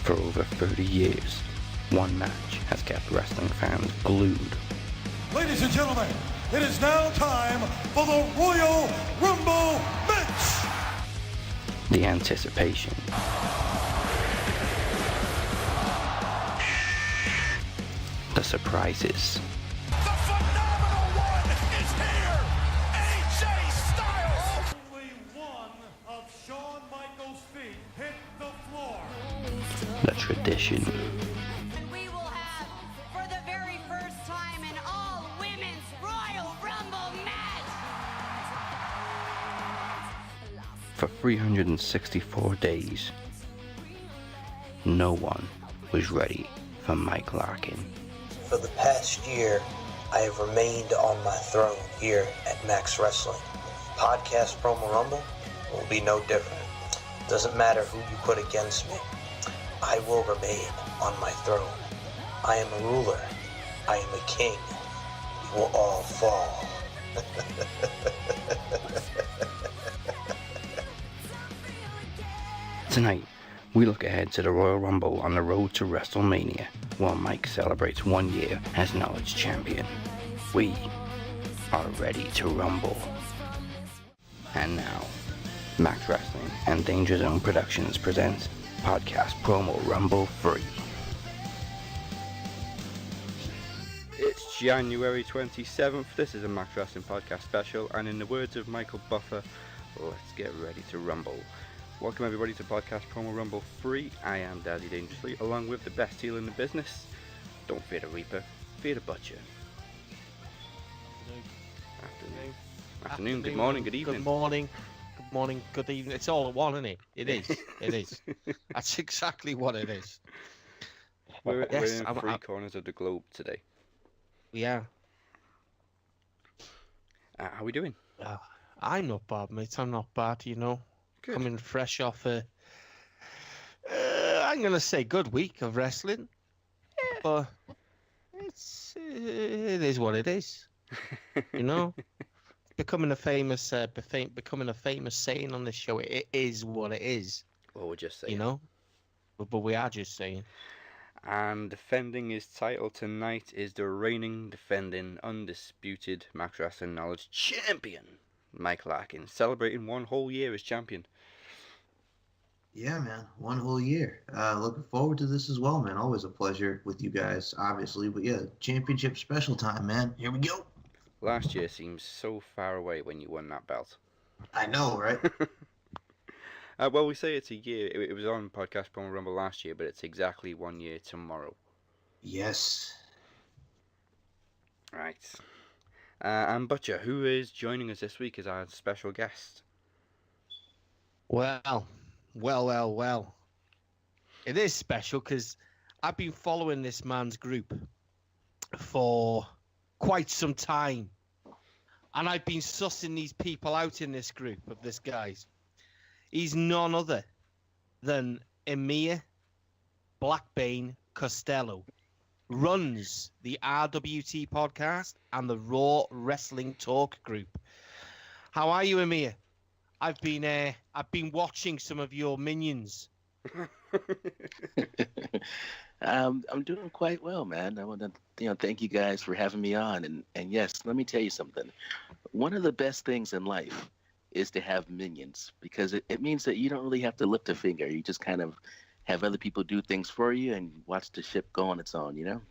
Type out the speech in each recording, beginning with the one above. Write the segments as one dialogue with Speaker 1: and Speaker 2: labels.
Speaker 1: For over 30 years, one match has kept wrestling fans glued.
Speaker 2: Ladies and gentlemen, it is now time for the Royal Rumble match!
Speaker 1: The anticipation. The surprises.
Speaker 2: The phenomenal one is here! AJ Styles! Only one of Shawn Michaels' feet hit the floor.
Speaker 1: The tradition.
Speaker 3: And we will have, for the very first time, an all-women's Royal Rumble match!
Speaker 1: For 364 days, no one was ready for Mike Larkin.
Speaker 4: For the past year, I have remained on my throne here at Max Wrestling. Podcast Promo Rumble will be no different. Doesn't matter who you put against me, I will remain on my throne. I am a ruler. I am a king. We will all fall.
Speaker 1: Tonight, we look ahead to the Royal Rumble on the road to WrestleMania, while Mike celebrates 1 year as Knowledge Champion. We are ready to rumble. And now, Max Wrestling and Danger Zone Productions presents Podcast Promo Rumble 3. It's January 27th. This is a Max Wrestling podcast special, and in the words of Michael Buffer, let's get ready to rumble. Welcome everybody to Podcast Promo Rumble 3. I am Daddy Dangerously, along with the best heel in the business. Don't fear the Reaper, fear the Butcher. Afternoon, good morning, good evening.
Speaker 5: Good morning, good evening. It's all at one, isn't it? It is, it is. That's exactly what it is.
Speaker 1: We're in three corners of the globe today.
Speaker 5: Yeah.
Speaker 1: How are we doing?
Speaker 5: I'm not bad, mate. I'm not bad, you know.
Speaker 1: Good.
Speaker 5: Coming fresh off I'm going to say good week of wrestling. Yeah. But it is what it is. You know? Becoming a famous saying on this show, it is what it is.
Speaker 1: Well, we're just saying.
Speaker 5: You know? But we are just saying.
Speaker 1: And defending his title tonight is the reigning, defending, undisputed Max Wrestling Knowledge Champion, Mike Larkin, celebrating 1 whole year as champion.
Speaker 6: Yeah, man, 1 whole year. Looking forward to this as well, man. Always a pleasure with you guys, obviously. But yeah, championship special time, man. Here we go.
Speaker 1: Last year seems so far away when you won that belt.
Speaker 6: I know, right?
Speaker 1: Well, we say it's a year. It was on Podcast Promo Rumble last year, but it's exactly 1 year tomorrow.
Speaker 6: Yes.
Speaker 1: Right. And Butcher, who is joining us this week as our special guest?
Speaker 5: Well. It is special because I've been following this man's group for quite some time. And I've been sussing these people out in this group of this guys. He's none other than Emir, Blackbane, Costello. Runs the RWT podcast and the Raw Wrestling Talk group. How are you, Emir? I've been watching some of your minions.
Speaker 7: I'm doing quite well, man. I want to, thank you guys for having me on. And yes, let me tell you something. One of the best things in life is to have minions because it means that you don't really have to lift a finger. You just kind of have other people do things for you and watch the ship go on its own, you know?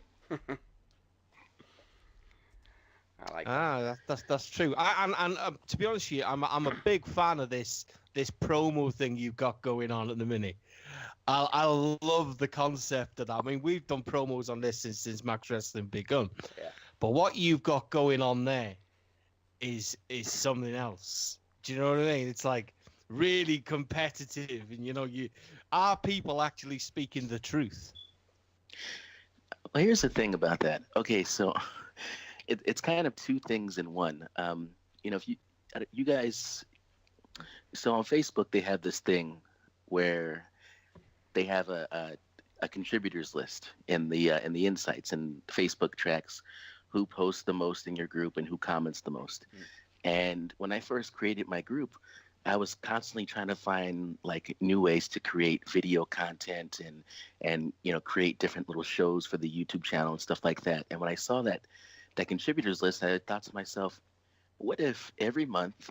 Speaker 1: I like that.
Speaker 5: That's true. And to be honest with you, I'm a big fan of this promo thing you've got going on at the minute. I love the concept of that. I mean, we've done promos on this since Max Wrestling begun.
Speaker 1: Yeah.
Speaker 5: But what you've got going on there is something else. Do you know what I mean? It's like really competitive, and are people actually speaking the truth?
Speaker 7: Well, here's the thing about that. Okay, so it's kind of two things in one. If you guys, so on Facebook they have this thing where they have a contributors list in the insights, and Facebook tracks who posts the most in your group and who comments the most. And when I first created my group, I was constantly trying to find like new ways to create video content and create different little shows for the YouTube channel and stuff like that. And when I saw that contributors list, I thought to myself, what if every month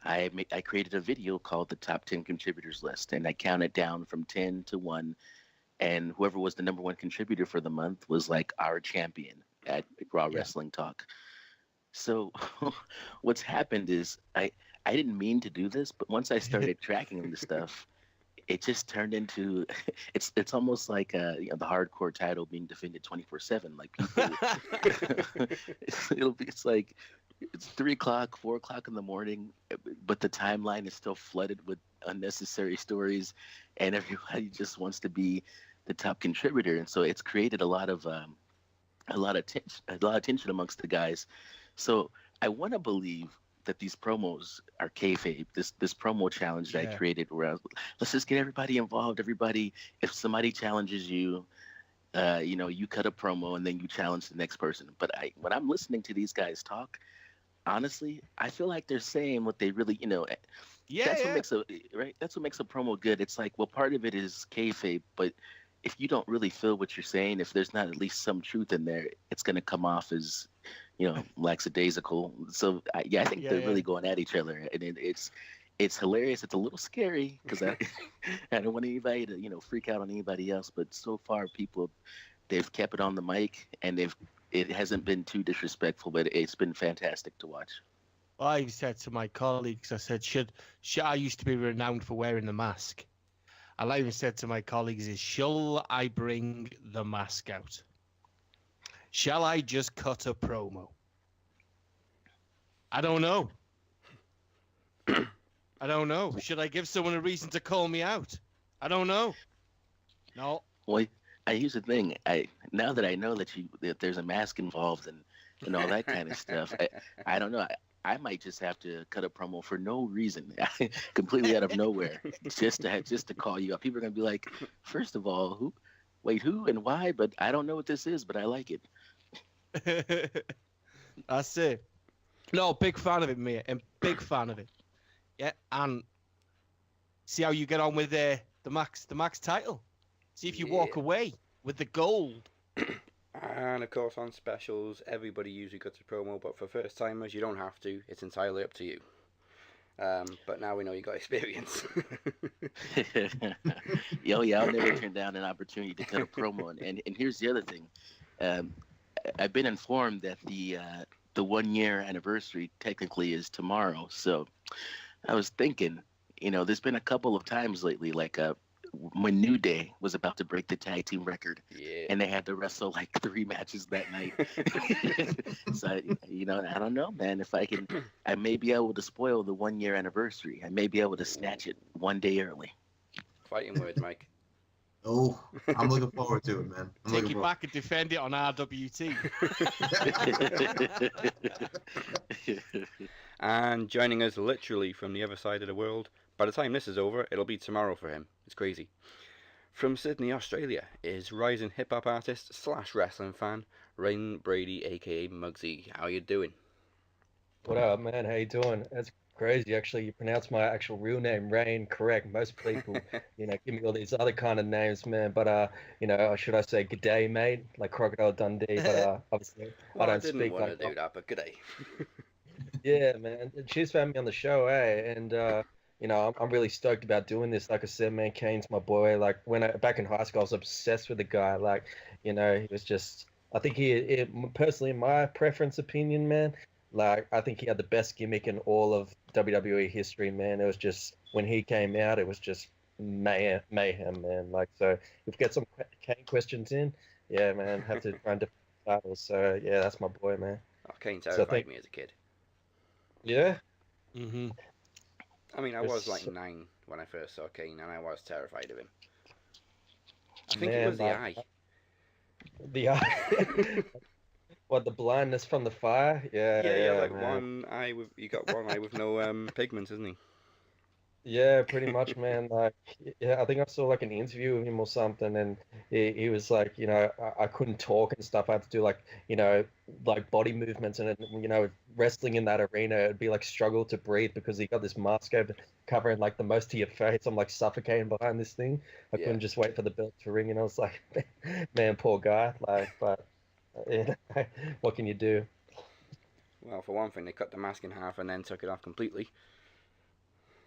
Speaker 7: I created a video called the top 10 contributors list, and I counted down from 10 to 1, and whoever was the number 1 contributor for the month was like our champion at Raw Wrestling Talk. So what's happened is I didn't mean to do this, but once I started tracking the stuff, it just turned into it's almost like the hardcore title being defended 24/7. Like people, it's like it's 3 o'clock, 4 o'clock in the morning, but the timeline is still flooded with unnecessary stories, and everybody just wants to be the top contributor, and so it's created a lot of tension amongst the guys. So I want to believe that these promos are kayfabe. This promo challenge that I created, where let's just get everybody involved. Everybody, if somebody challenges you, you cut a promo and then you challenge the next person. But when I'm listening to these guys talk, honestly, I feel like they're saying what they really, That's what makes a promo good. It's like, well, part of it is kayfabe, but if you don't really feel what you're saying, if there's not at least some truth in there, it's going to come off as, lackadaisical. So I think they're really going at each other, and it's hilarious. It's a little scary because I don't want anybody to freak out on anybody else. But so far, they've kept it on the mic, and it hasn't been too disrespectful, but it's been fantastic to watch.
Speaker 5: I said to my colleagues, I said, should I used to be renowned for wearing the mask. And I even said to my colleagues, shall I bring the mask out? Shall I just cut a promo? I don't know. I don't know. Should I give someone a reason to call me out? I don't know. No.
Speaker 7: Well, here's the thing. Now that I know that there's a mask involved and all that kind of stuff, I don't know. I might just have to cut a promo for no reason, completely out of nowhere, just to call you out. People are gonna be like, first of all, who and why? But I don't know what this is, but I like it.
Speaker 5: That's it. No, big fan of it, mate, and big fan of it. Yeah, and see how you get on with the Max title. See if you walk away with the gold.
Speaker 1: And of course, on specials, everybody usually cuts a promo, but for first timers, you don't have to. It's entirely up to you. But now we know you got experience.
Speaker 7: I'll never turn down an opportunity to cut a promo. And here's the other thing. I've been informed that the 1 year anniversary technically is tomorrow. So I was thinking, there's been a couple of times lately, like when New Day was about to break the tag team record, and they had to wrestle like 3 matches that night. So I don't know, man. If I may be able to spoil the 1 year anniversary. I may be able to snatch it 1 day early.
Speaker 1: Fighting words, Mike.
Speaker 6: Oh, I'm looking forward to it, man.
Speaker 5: Take it back and defend it on RWT.
Speaker 1: And joining us literally from the other side of the world, by the time this is over, it'll be tomorrow for him. It's crazy. From Sydney, Australia, is rising hip-hop artist / wrestling fan, Reyne Brady, a.k.a. Mugzy. How you doing?
Speaker 8: What up, man? How you doing? That's crazy. Actually, you pronounced my actual real name, Reyne, correct. Most people, give me all these other kind of names, man. But, should I say g'day, mate? Like Crocodile Dundee. But obviously,
Speaker 1: well,
Speaker 8: I don't
Speaker 1: didn't
Speaker 8: speak
Speaker 1: want
Speaker 8: like
Speaker 1: to do that, but g'day.
Speaker 8: Yeah, man. Cheers for having me on the show, eh? And, I'm really stoked about doing this. Like I said, man, Kane's my boy. Like, back in high school, I was obsessed with the guy. Like, he was just, I think personally, in my preference opinion, man, like, I think he had the best gimmick in all of WWE history, man. It was just, when he came out, it was just mayhem, man. Like, so if we get some Kane questions in, yeah, man, have to try and defend titles. So, yeah, that's my boy, man.
Speaker 1: Oh, Kane terrified me as a kid.
Speaker 8: Yeah?
Speaker 5: Mm-hmm.
Speaker 1: I mean, I was like 9 when I first saw Kane, and I was terrified of him. I think it was the eye.
Speaker 8: The eye? What, the blindness from the fire? Yeah,
Speaker 1: like
Speaker 8: man.
Speaker 1: one eye with, you got one eye with no pigment, isn't he?
Speaker 8: Yeah, pretty much, man. Like, yeah, I think I saw like an interview of him or something, and he was like, I couldn't talk and stuff. I had to do like, like body movements, and wrestling in that arena, it'd be like struggle to breathe because he got this mask over covering like the most of your face. I'm like suffocating behind this thing. I
Speaker 1: Yeah.
Speaker 8: couldn't just wait for the belt to ring, and I was like, man, poor guy. Like, but yeah, what can you do?
Speaker 1: Well, for one thing, they cut the mask in half and then took it off completely.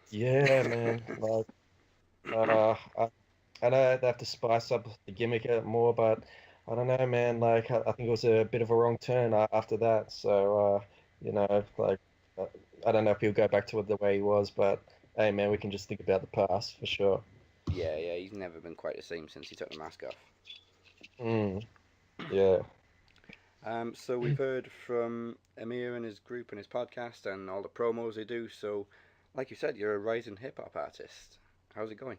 Speaker 8: Yeah, man. Like, I know they have to spice up the gimmick a bit more, but I don't know, man. Like, I think it was a bit of a wrong turn after that. So, like, uh, I don't know if he'll go back to it the way he was, but hey, man, we can just think about the past for sure.
Speaker 1: Yeah, yeah, he's never been quite the same since he took the mask off.
Speaker 8: Mm, yeah.
Speaker 1: So we've heard from Emir and his group and his podcast and all the promos they do. So, like you said, you're a rising hip hop artist. How's it going?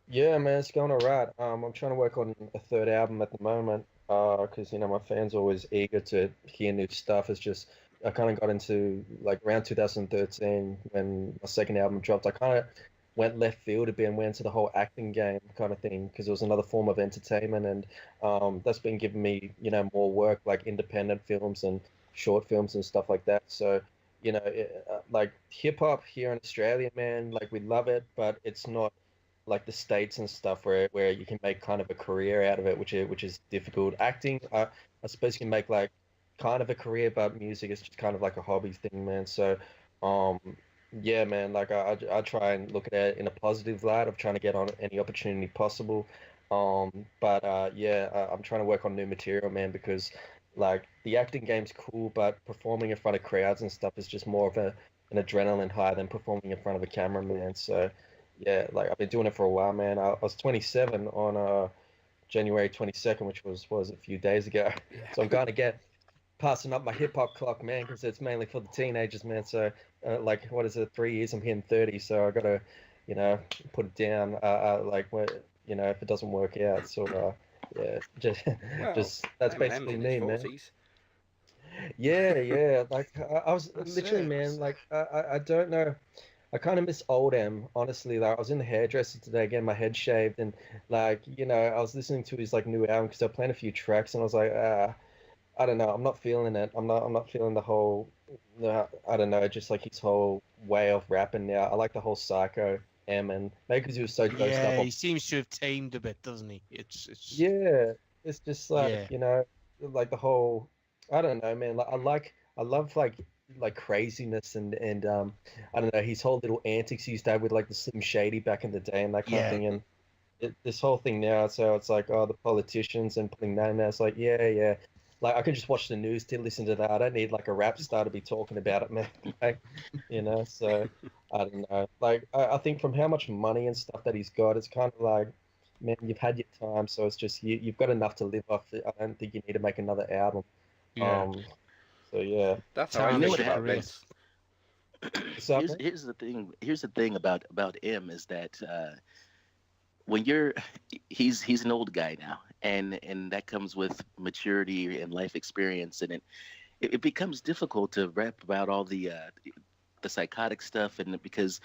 Speaker 8: Yeah, man, it's going all right. I'm trying to work on a third album at the moment, because my fans are always eager to hear new stuff. It's just I kind of got into like around 2013 when my second album dropped. I kind of went left field a bit and went into the whole acting game kind of thing because it was another form of entertainment, and that's been giving me more work like independent films and short films and stuff like that. So. Like hip hop here in Australia, man, like we love it, but it's not like the states and stuff where you can make kind of a career out of it, which is difficult. Acting, I suppose you can make like kind of a career, but music is just kind of like a hobby thing, man. So, um, yeah, man, like I try and look at it in a positive light of trying to get on any opportunity possible. But yeah, I'm trying to work on new material, man, because like the acting game's cool, but performing in front of crowds and stuff is just more of an adrenaline high than performing in front of a camera, man. So yeah, like I've been doing it for a while, man. I was 27 on January 22nd, which was a few days ago. So I'm
Speaker 1: Yeah.
Speaker 8: going to get passing up my hip hop clock, man, because it's mainly for the teenagers, man. So like, what is it? 3 years, I'm hitting 30, so I gotta, you know, put it down. Like, if it doesn't work out, so yeah, just
Speaker 1: Well,
Speaker 8: just that's
Speaker 1: Eminem's
Speaker 8: basically
Speaker 1: in his
Speaker 8: me, man.
Speaker 1: 40s.
Speaker 8: Yeah, yeah. Like I was
Speaker 5: That's
Speaker 8: literally,
Speaker 5: it.
Speaker 8: man. Like I don't know. I kind of miss old M, honestly. Like I was in the hairdresser today, getting my head shaved, and like I was listening to his like new album because they're playing a few tracks, and I was like, I don't know, I'm not feeling it. I'm not feeling the whole, no, I don't know, just like his whole way of rapping now. I like the whole Psycho M, and maybe because he was so dosed up
Speaker 5: Yeah,
Speaker 8: on,
Speaker 5: he seems to have tamed a bit, doesn't he? It's
Speaker 8: yeah, it's just like
Speaker 5: yeah.
Speaker 8: like the whole, I don't know, man. Like I love like craziness and I don't know his whole little antics he used to have with like the Slim Shady back in the day and that kind of
Speaker 5: Yeah.
Speaker 8: thing. And this whole thing now, so it's like, oh, the politicians and putting that in there. It's like, yeah, yeah. Like I can just watch the news to listen to that. I don't need like a rap star to be talking about it, man. Like, so I don't know. Like I think from how much money and stuff that he's got, it's kind of like, man, you've had your time, so it's just you've got enough to live off. I don't think you need to make another album.
Speaker 5: Yeah.
Speaker 8: Um, so yeah.
Speaker 1: That's how I
Speaker 7: You know
Speaker 5: Tarnish
Speaker 1: think
Speaker 7: what
Speaker 5: your
Speaker 1: about
Speaker 5: career.
Speaker 1: Vince.
Speaker 8: What's up, man?
Speaker 7: here's the thing. Here's the thing about M is that when you're he's an old guy now, and that comes with maturity and life experience, and it becomes difficult to rap about all the psychotic stuff, and because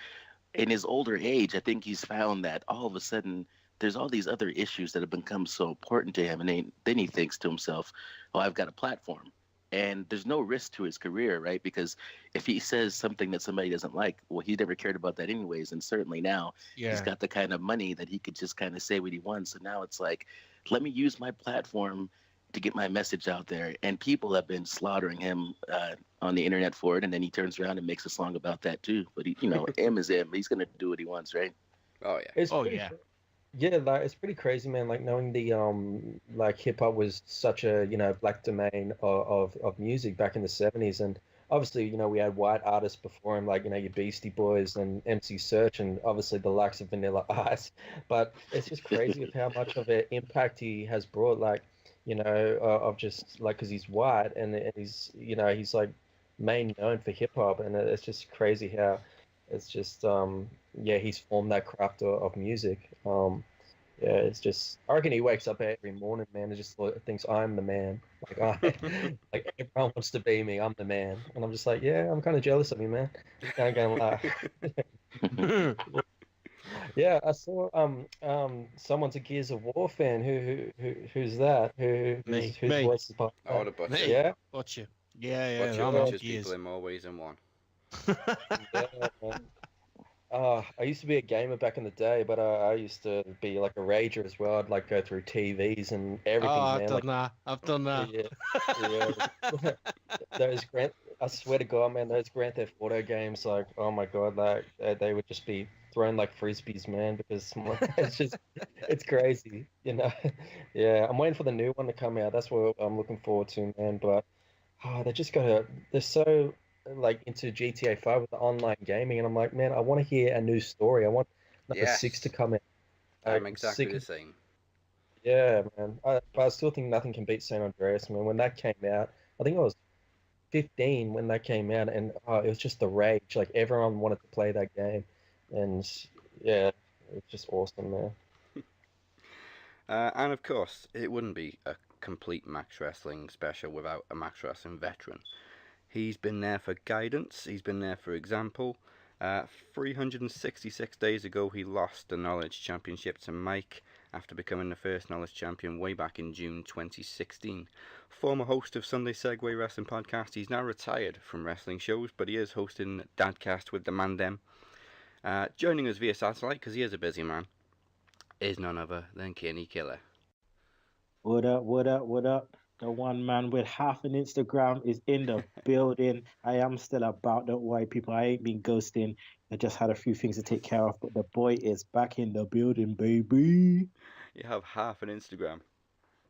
Speaker 7: in his older age, I think he's found that all of a sudden there's all these other issues that have become so important to him, and then he thinks to himself, "Oh, I've got a platform." And there's no risk to his career, right? Because if he says something that somebody doesn't like, well, he never cared about that anyways. And certainly now he's
Speaker 5: Yeah.
Speaker 7: got the kind of money that he could just kind of say what he wants. So now it's like, let me use my platform to get my message out there. And people have been slaughtering him on the internet for it. And then he turns around and makes a song about that too. But M is M. He's gonna do what he wants, right?
Speaker 1: Oh yeah.
Speaker 8: It's
Speaker 5: Oh
Speaker 8: pretty
Speaker 5: yeah.
Speaker 8: Yeah, like it's pretty crazy, man. Like knowing the like hip hop was such a black domain of music back in the '70s, and obviously we had white artists before him, like your Beastie Boys and MC Search, and obviously the likes of Vanilla Ice. But it's just crazy of how much of an impact he has brought, like of just like because he's white and he's he's like main known for hip hop, and it's just crazy how it's just yeah, he's formed that craft of music. Yeah, it's just I reckon he wakes up every morning, man, and just thinks I'm the man. Like like everyone wants to be me. I'm the man, and I'm just like, yeah, I'm kind of jealous of you, man. Can't go and lie. Yeah, I saw someone's a Gears of War fan. Who's that? Whose
Speaker 5: Me.
Speaker 8: voice is behind
Speaker 1: Oh,
Speaker 8: that?
Speaker 1: the butcher.
Speaker 5: Me.
Speaker 8: Yeah,
Speaker 5: Butcher. Yeah,
Speaker 1: Butcher
Speaker 5: I'm on
Speaker 1: punches people
Speaker 5: Gears.
Speaker 1: in more ways than one.
Speaker 8: yeah, man. I used to be a gamer back in the day, but I used to be like a rager as well. I'd like go through TVs and
Speaker 5: Oh,
Speaker 8: everything,
Speaker 5: I've
Speaker 8: man.
Speaker 5: done
Speaker 8: Like,
Speaker 5: that. I've done that.
Speaker 8: yeah, yeah. Those I swear to God, man, those Grand Theft Auto games, like, oh my God, like they would just be thrown like frisbees, man, because it's crazy, you know. Yeah, I'm waiting for the new one to come out. That's what I'm looking forward to, man. But they just they're so like into GTA 5 with the online gaming, and I'm like, man, I want to hear a new story. I want number 6 to
Speaker 1: Yes,
Speaker 8: come out.
Speaker 1: I'm
Speaker 8: I'm
Speaker 1: exactly
Speaker 8: sick
Speaker 1: the
Speaker 8: of,
Speaker 1: same.
Speaker 8: yeah, man. But I still think nothing can beat San Andreas, man. When that came out, I think I was 15 when that came out, and it was just the rage. Like everyone wanted to play that game, and yeah, it's just awesome, man.
Speaker 1: And of course, it wouldn't be a complete Max Wrestling special without a Max Wrestling veteran. He's been there for guidance, he's been there for example. 366 days ago, he lost the Knowledge Championship to Mike after becoming the first Knowledge Champion way back in June 2016. Former host of Sunday Segway Wrestling Podcast, he's now retired from wrestling shows, but he is hosting Dadcast with the Mandem. Joining us via satellite, because he is a busy man, is none other than Kinny Killa.
Speaker 9: What up, what up, what up? The one man with half an Instagram is in the building. I am still about, don't worry, people. I ain't been ghosting. I just had a few things to take care of, but the boy is back in the building, baby.
Speaker 1: You have half an Instagram.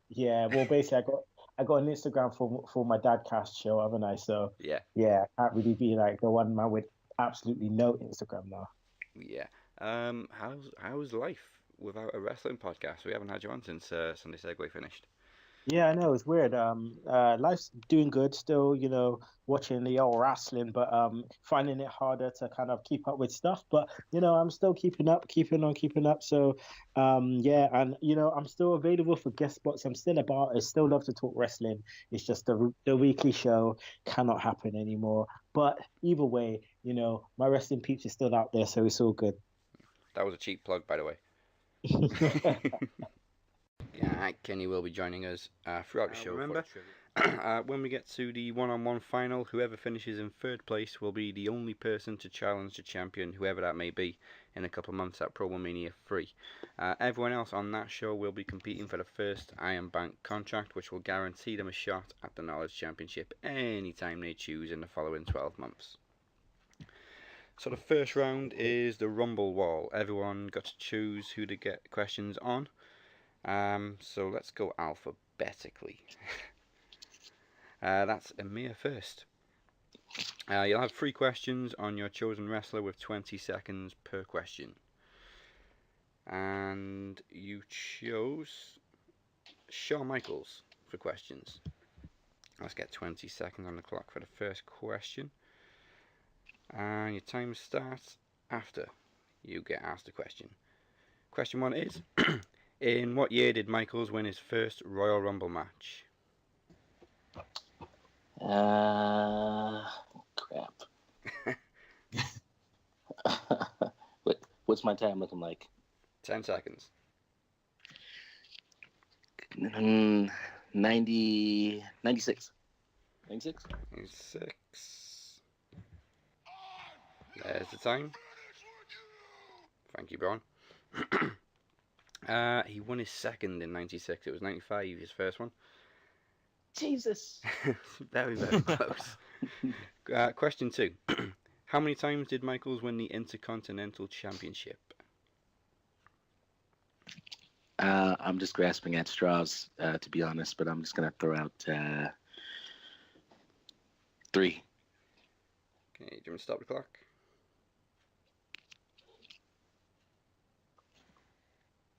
Speaker 9: Yeah, well, basically, I got an Instagram for my Dadcast show, haven't I? So
Speaker 1: Yeah,
Speaker 9: yeah, I can't really be like the one man with absolutely no Instagram now.
Speaker 1: yeah. How's life without a wrestling podcast? We haven't had you on since Sunday Segway finished.
Speaker 9: Yeah, I know it's weird. Life's doing good still, watching the old wrestling, but finding it harder to kind of keep up with stuff. But I'm still keeping up, keeping on, keeping up. So, yeah, and I'm still available for guest spots. I'm still about. I still love to talk wrestling. It's just the weekly show cannot happen anymore. But either way, my wrestling peeps is still out there, so it's all good.
Speaker 1: That was a cheap plug, by the way. Yeah, Kenny will be joining us throughout the show. Remember, when we get to the one-on-one final, whoever finishes in third place will be the only person to challenge the champion, whoever that may be, in a couple of months at Pro Mania 3. Everyone else on that show will be competing for the first Iron Bank contract, which will guarantee them a shot at the Knowledge Championship anytime they choose in the following 12 months. So the first round is the Rumble Wall. Everyone got to choose who to get questions on. So let's go alphabetically. That's Emir first. You'll have 3 questions on your chosen wrestler with 20 seconds per question. And you chose Shawn Michaels for questions. Let's get 20 seconds on the clock for the first question. And your time starts after you get asked a question. Question 1 is... In what year did Michaels win his first Royal Rumble match?
Speaker 7: Crap. What's my time looking like?
Speaker 1: 10 seconds.
Speaker 7: 96. 96?
Speaker 1: 96. There's the time. Thank you, Braun. He won his second in 96. It was 95, his first one.
Speaker 7: Jesus.
Speaker 1: Very, very close. Question 2. How many times did Michaels win the Intercontinental Championship?
Speaker 7: I'm just grasping at straws, to be honest, but I'm just going to throw out 3.
Speaker 1: Okay, do you want to stop the clock?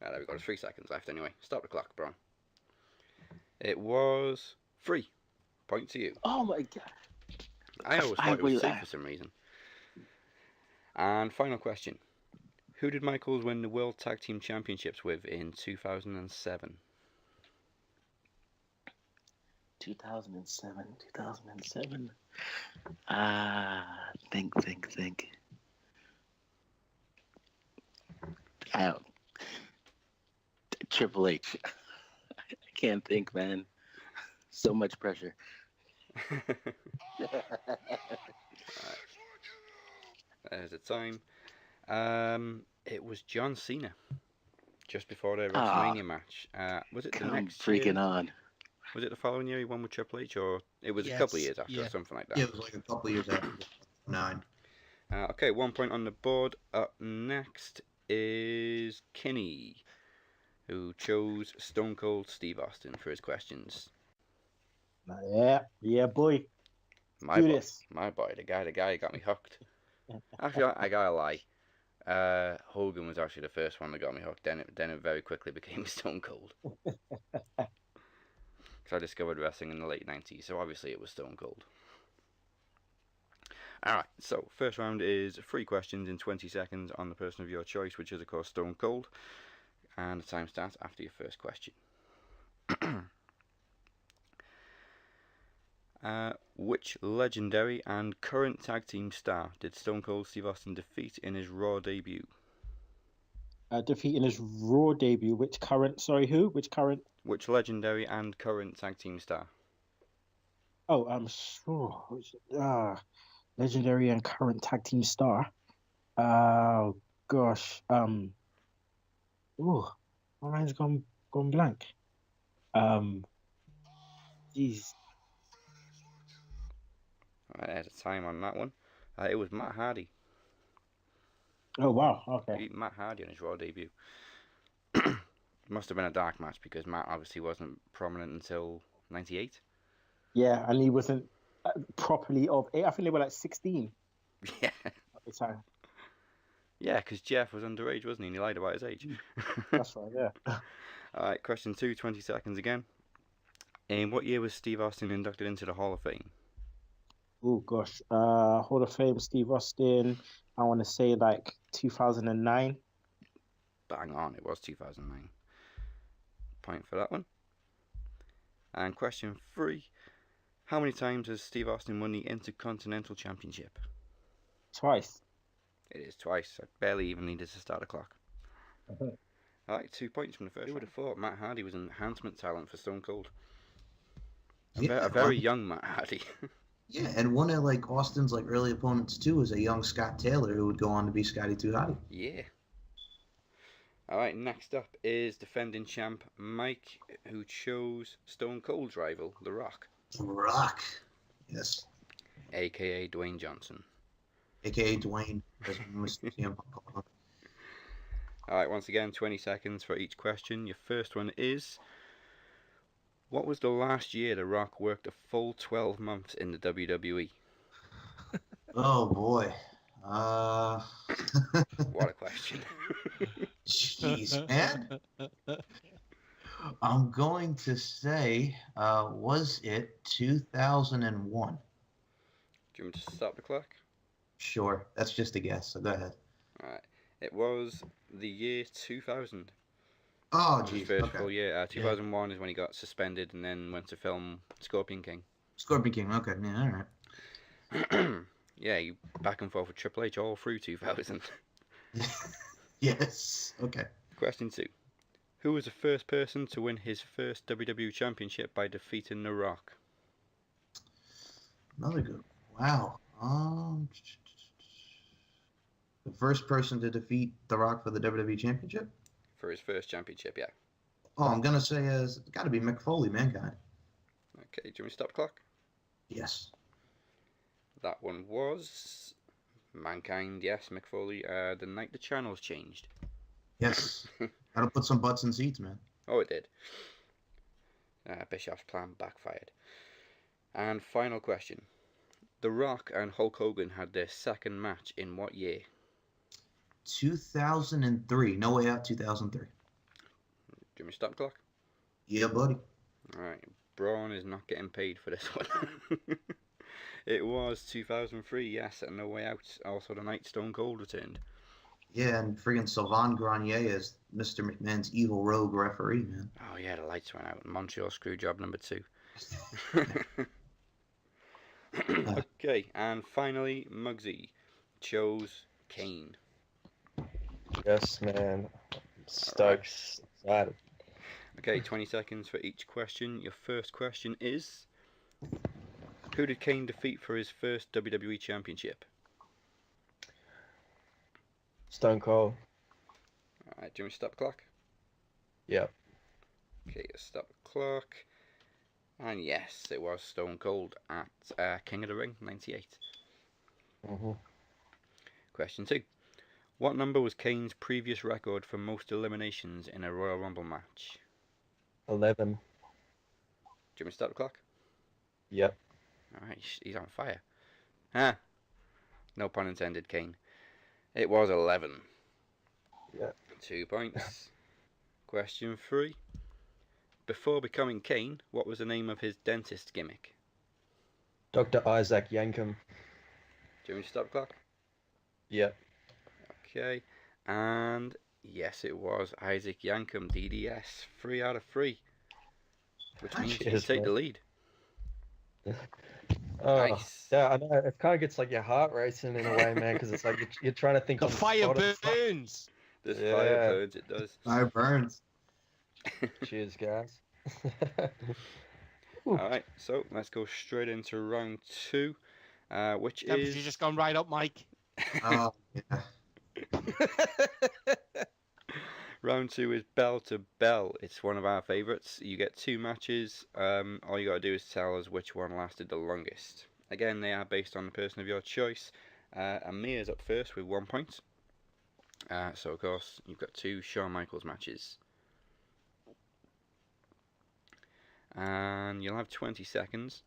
Speaker 1: There we go, there's 3 seconds left anyway. Stop the clock, Braun. It was 3. Point to you.
Speaker 7: Oh my god.
Speaker 1: I always thought it was 2 for some reason. And final question. Who did Michaels win the World Tag Team Championships with in 2007?
Speaker 7: 2007. Think. Wow. Triple H. I can't think, man. So much pressure.
Speaker 1: There's the time. It was John Cena. Just before their
Speaker 7: Ah,
Speaker 1: WrestleMania match. Was it the
Speaker 7: come
Speaker 1: next
Speaker 7: freaking
Speaker 1: year?
Speaker 7: on.
Speaker 1: Was it the following year he won with Triple H, or it was a couple of
Speaker 5: Yes,
Speaker 1: years after,
Speaker 5: yeah.
Speaker 1: or something like
Speaker 6: Yeah,
Speaker 1: that?
Speaker 6: it was like a couple years after 9.
Speaker 1: Okay, 1 point on the board. Up next is Kinny, who chose Stone Cold Steve Austin for his questions.
Speaker 9: Yeah, boy.
Speaker 1: My
Speaker 9: Do
Speaker 1: boy,
Speaker 9: this.
Speaker 1: my boy, the guy got me hooked. Actually, I gotta lie. Hogan was actually the first one that got me hooked. Then it very quickly became Stone Cold. Because I discovered wrestling in the late 90s, so obviously it was Stone Cold. Alright, so first round is 3 questions in 20 seconds on the person of your choice, which is of course Stone Cold. And the time starts after your first question. Which legendary and current tag team star did Stone Cold Steve Austin defeat in his Raw debut?
Speaker 9: Defeating his Raw debut. Which current? Sorry, who? Which current?
Speaker 1: Which legendary and current tag team star?
Speaker 9: Oh, I'm sure. Legendary and current tag team star. Oh gosh. Oh, my mind's gone blank. Jeez.
Speaker 1: There's a time on that one. It was Matt Hardy.
Speaker 9: Oh wow. Okay.
Speaker 1: He beat Matt Hardy on his Raw debut. Must have been a dark match because Matt obviously wasn't prominent until '98.
Speaker 9: Yeah, and he wasn't properly of age. I think they were like 16
Speaker 1: Yeah.
Speaker 9: at the time.
Speaker 1: Yeah, because Jeff was underage, wasn't he? And he lied about his age.
Speaker 9: That's right. Yeah.
Speaker 1: Alright, question 2, 20 seconds again. In what year was Steve Austin inducted into the Hall of Fame?
Speaker 9: Oh gosh. Hall of Fame, Steve Austin. I want to say like 2009.
Speaker 1: Bang on, it was 2009. Point for that one. And question 3. How many times has Steve Austin won the Intercontinental Championship?
Speaker 9: Twice.
Speaker 1: It is twice. I barely even needed to start the clock. Alright, 2 points from the first. Who would have thought Matt Hardy was an enhancement talent for Stone Cold? A very young Matt Hardy.
Speaker 6: Yeah, and one of like Austin's like early opponents too was a young Scott Taylor who would go on to be Scotty 2 Hotty.
Speaker 1: Yeah. Alright, next up is defending champ Mike, who chose Stone Cold's rival, The Rock.
Speaker 6: The Rock. Yes.
Speaker 1: AKA Dwayne Johnson.
Speaker 6: AKA Dwayne. As Mr. CM Punk called him.
Speaker 1: Alright, once again, 20 seconds for each question. Your first one is, what was the last year The Rock worked a full 12 months in the WWE?
Speaker 6: Oh boy.
Speaker 1: What a question.
Speaker 6: Jeez, man. I'm going to say, was it 2001?
Speaker 1: Do you want me to stop the clock?
Speaker 6: Sure, that's just a guess, so go ahead.
Speaker 1: Alright, it was the year 2000.
Speaker 6: Oh,
Speaker 1: His
Speaker 6: geez.
Speaker 1: first
Speaker 6: Okay.
Speaker 1: full year. 2001 is when he got suspended and then went to film Scorpion King.
Speaker 6: Scorpion King, okay. Yeah, all right.
Speaker 1: Yeah, you back and forth with Triple H all through 2000.
Speaker 6: Yes, okay.
Speaker 1: Question 2. Who was the first person to win his first WWE Championship by defeating The Rock?
Speaker 6: Another good. Wow. The first person to defeat The Rock for the WWE Championship?
Speaker 1: For his first championship, yeah.
Speaker 6: Oh, I'm gonna say it's got to be Mick Foley, Mankind.
Speaker 1: Okay, do you want me to stop the clock?
Speaker 6: Yes.
Speaker 1: That one was Mankind, yes, Mick Foley. The night the channels changed.
Speaker 6: Yes. Gotta put some butts in seats, man.
Speaker 1: Oh, it did. Bischoff's plan backfired. And final question. The Rock and Hulk Hogan had their second match in what year?
Speaker 6: 2003. No Way Out 2003.
Speaker 1: Do you want me to stop the clock?
Speaker 6: Yeah, buddy.
Speaker 1: Alright, Braun is not getting paid for this one. It was 2003, yes, and No Way Out. Also the night Stone Cold returned.
Speaker 6: Yeah, and friggin' Sylvain Grenier as Mr. McMahon's evil rogue referee, man.
Speaker 1: Oh yeah, the lights went out. Montreal Screwjob number 2. Okay, and finally, Mugzy chose Kane.
Speaker 8: Yes, man. Stoked. Excited.
Speaker 1: Okay, 20 seconds for each question. Your first question is, who did Kane defeat for his first WWE Championship?
Speaker 8: Stone Cold.
Speaker 1: Alright, do you want me to stop the clock?
Speaker 8: Yep.
Speaker 1: Okay, stop the clock. And yes, it was Stone Cold at King of the Ring, 98.
Speaker 8: Mm-hmm.
Speaker 1: Question 2. What number was Kane's previous record for most eliminations in a Royal Rumble match?
Speaker 8: 11.
Speaker 1: Do you want me to start the clock?
Speaker 8: Yep.
Speaker 1: Alright, he's on fire. Ah, no pun intended, Kane. It was 11.
Speaker 8: Yeah.
Speaker 1: 2 points. Question 3. Before becoming Kane, what was the name of his dentist gimmick?
Speaker 8: Dr. Isaac Yankum.
Speaker 1: Do you want me to start the clock?
Speaker 8: Yep.
Speaker 1: Okay, and yes, it was Isaac Yankum, DDS, 3 out of 3, which means you take the lead.
Speaker 8: Oh,
Speaker 1: Nice.
Speaker 8: yeah, I know. It kind of gets like your heart racing in a way, man, because it's like you're trying to think.
Speaker 5: The
Speaker 8: on
Speaker 5: fire
Speaker 8: spot of-
Speaker 5: burns.
Speaker 1: This
Speaker 8: Yeah.
Speaker 1: fire burns, it does.
Speaker 6: Fire burns.
Speaker 8: Cheers, guys.
Speaker 1: Alright, so let's go straight into round 2, which
Speaker 5: Temperature's
Speaker 1: is...
Speaker 5: just gone right up, Mike.
Speaker 6: Oh, yeah.
Speaker 1: Round 2 is bell to bell. It's one of our favourites. You get 2 matches. All you got to do is tell us which one lasted the longest. Again, they are based on the person of your choice. Emir's up first with 1 point. So, of course, you've got 2 Shawn Michaels matches. And you'll have 20 seconds.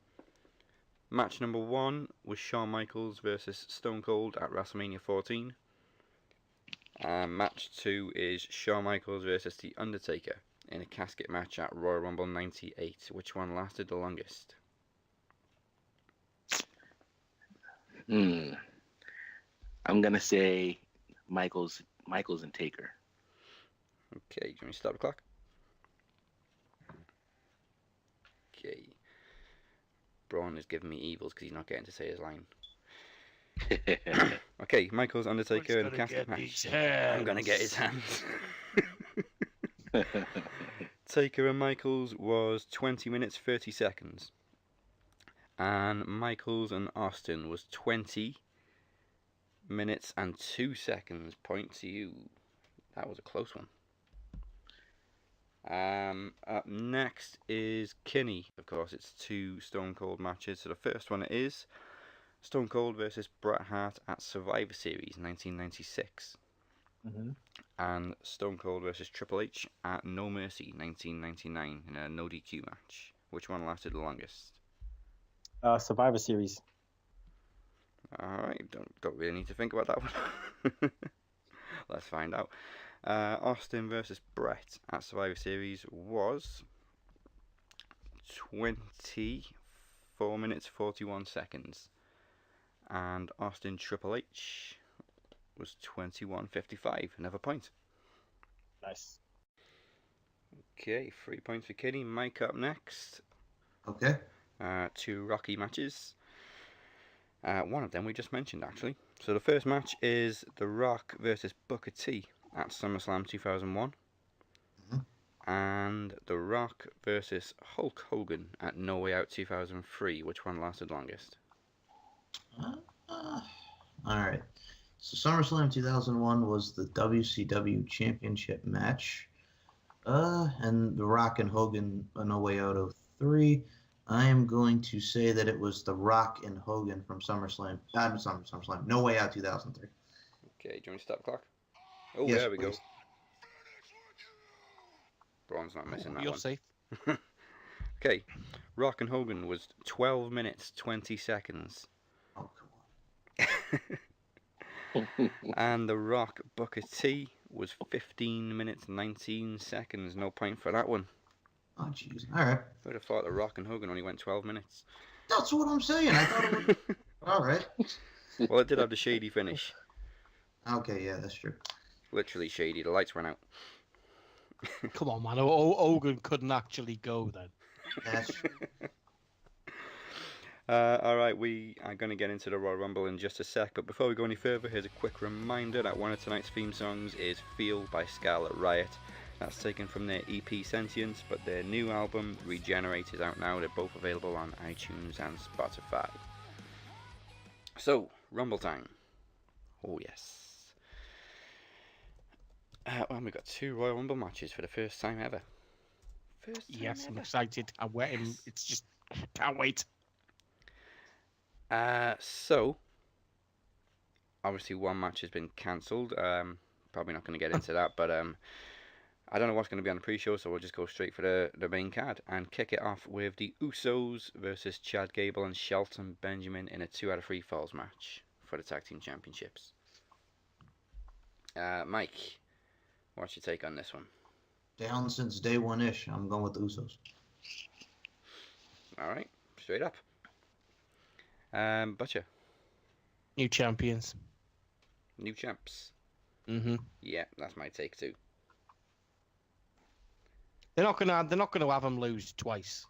Speaker 1: Match number 1 was Shawn Michaels versus Stone Cold at WrestleMania 14. Match 2 is Shawn Michaels versus The Undertaker in a casket match at Royal Rumble 98. Which one lasted the longest?
Speaker 7: I'm gonna say Michaels and Taker.
Speaker 1: Okay, do you want me to stop the clock? Okay. Braun is giving me evils because he's not getting to say his line. Okay, Michaels, Undertaker in a casket match. I'm gonna get his hands. Taker and Michaels was 20 minutes 30 seconds. And Michaels and Austin was 20 minutes and 2 seconds. Point to you. That was a close one. Up next is Kinny. Of course, it's 2 Stone Cold matches. So the first one is Stone Cold versus Bret Hart at Survivor Series 1996. And Stone Cold versus Triple H at No Mercy 1999 in a no DQ match. Which one lasted the longest?
Speaker 9: Survivor Series.
Speaker 1: Alright, don't really need to think about that one. Let's find out. Austin versus Bret at Survivor Series was 24 minutes 41 seconds. And Austin Triple H was 21:55. Another point.
Speaker 9: Nice.
Speaker 1: Okay, 3 points for Kenny. Mike up next.
Speaker 6: Okay.
Speaker 1: 2 Rocky matches. One of them we just mentioned, actually. So the first match is The Rock versus Booker T at SummerSlam 2001. And The Rock versus Hulk Hogan at No Way Out 2003. Which one lasted longest?
Speaker 6: All right. So SummerSlam 2001 was the WCW Championship match. And The Rock and Hogan on No Way Out 03. I am going to say that it was The Rock and Hogan from SummerSlam. SummerSlam. No Way Out 2003.
Speaker 1: Okay, do you want me to stop the clock? Oh,
Speaker 6: Yes,
Speaker 1: there we
Speaker 6: please.
Speaker 1: go. Braun's not missing that
Speaker 5: You're
Speaker 1: one.
Speaker 5: safe.
Speaker 1: Okay, Rock and Hogan was 12 minutes 20 seconds.
Speaker 6: Oh, come on.
Speaker 1: And The Rock Booker T was 15 minutes 19 seconds. No point for that one.
Speaker 6: Oh, jeez. All right.
Speaker 1: I would have thought The Rock and Hogan only went 12 minutes.
Speaker 6: That's what I'm saying. I thought it would. All right.
Speaker 1: Well, it did have the shady finish.
Speaker 6: Okay, yeah, that's true.
Speaker 1: Literally shady. The lights went out.
Speaker 5: Come on, man. Hogan couldn't actually go then.
Speaker 6: That's true.
Speaker 1: All right, we are going to get into the Royal Rumble in just a sec, but before we go any further, here's a quick reminder that one of tonight's theme songs is Feel by Scarlet Riot. That's taken from their EP Sentience, but their new album Regenerate is out now. They're both available on iTunes and Spotify. So, Rumble time. Oh yes. Well, we've got 2 Royal Rumble matches for the first time ever.
Speaker 5: Yes, I'm excited. I'm waiting. Yes. It's just, can't wait.
Speaker 1: So, obviously one match has been cancelled. Probably not going to get into that, but I don't know what's going to be on the pre-show, so we'll just go straight for the main card and kick it off with the Usos versus Chad Gable and Shelton Benjamin in a 2 out of 3 falls match for the Tag Team Championships. Mike, what's your take on this one?
Speaker 6: Down since day one-ish. I'm going with the Usos.
Speaker 1: All right, straight up. Butcher.
Speaker 5: New champions.
Speaker 1: New champs.
Speaker 5: Mm-hmm.
Speaker 1: Yeah, that's my take too.
Speaker 5: They're not gonna have them lose twice.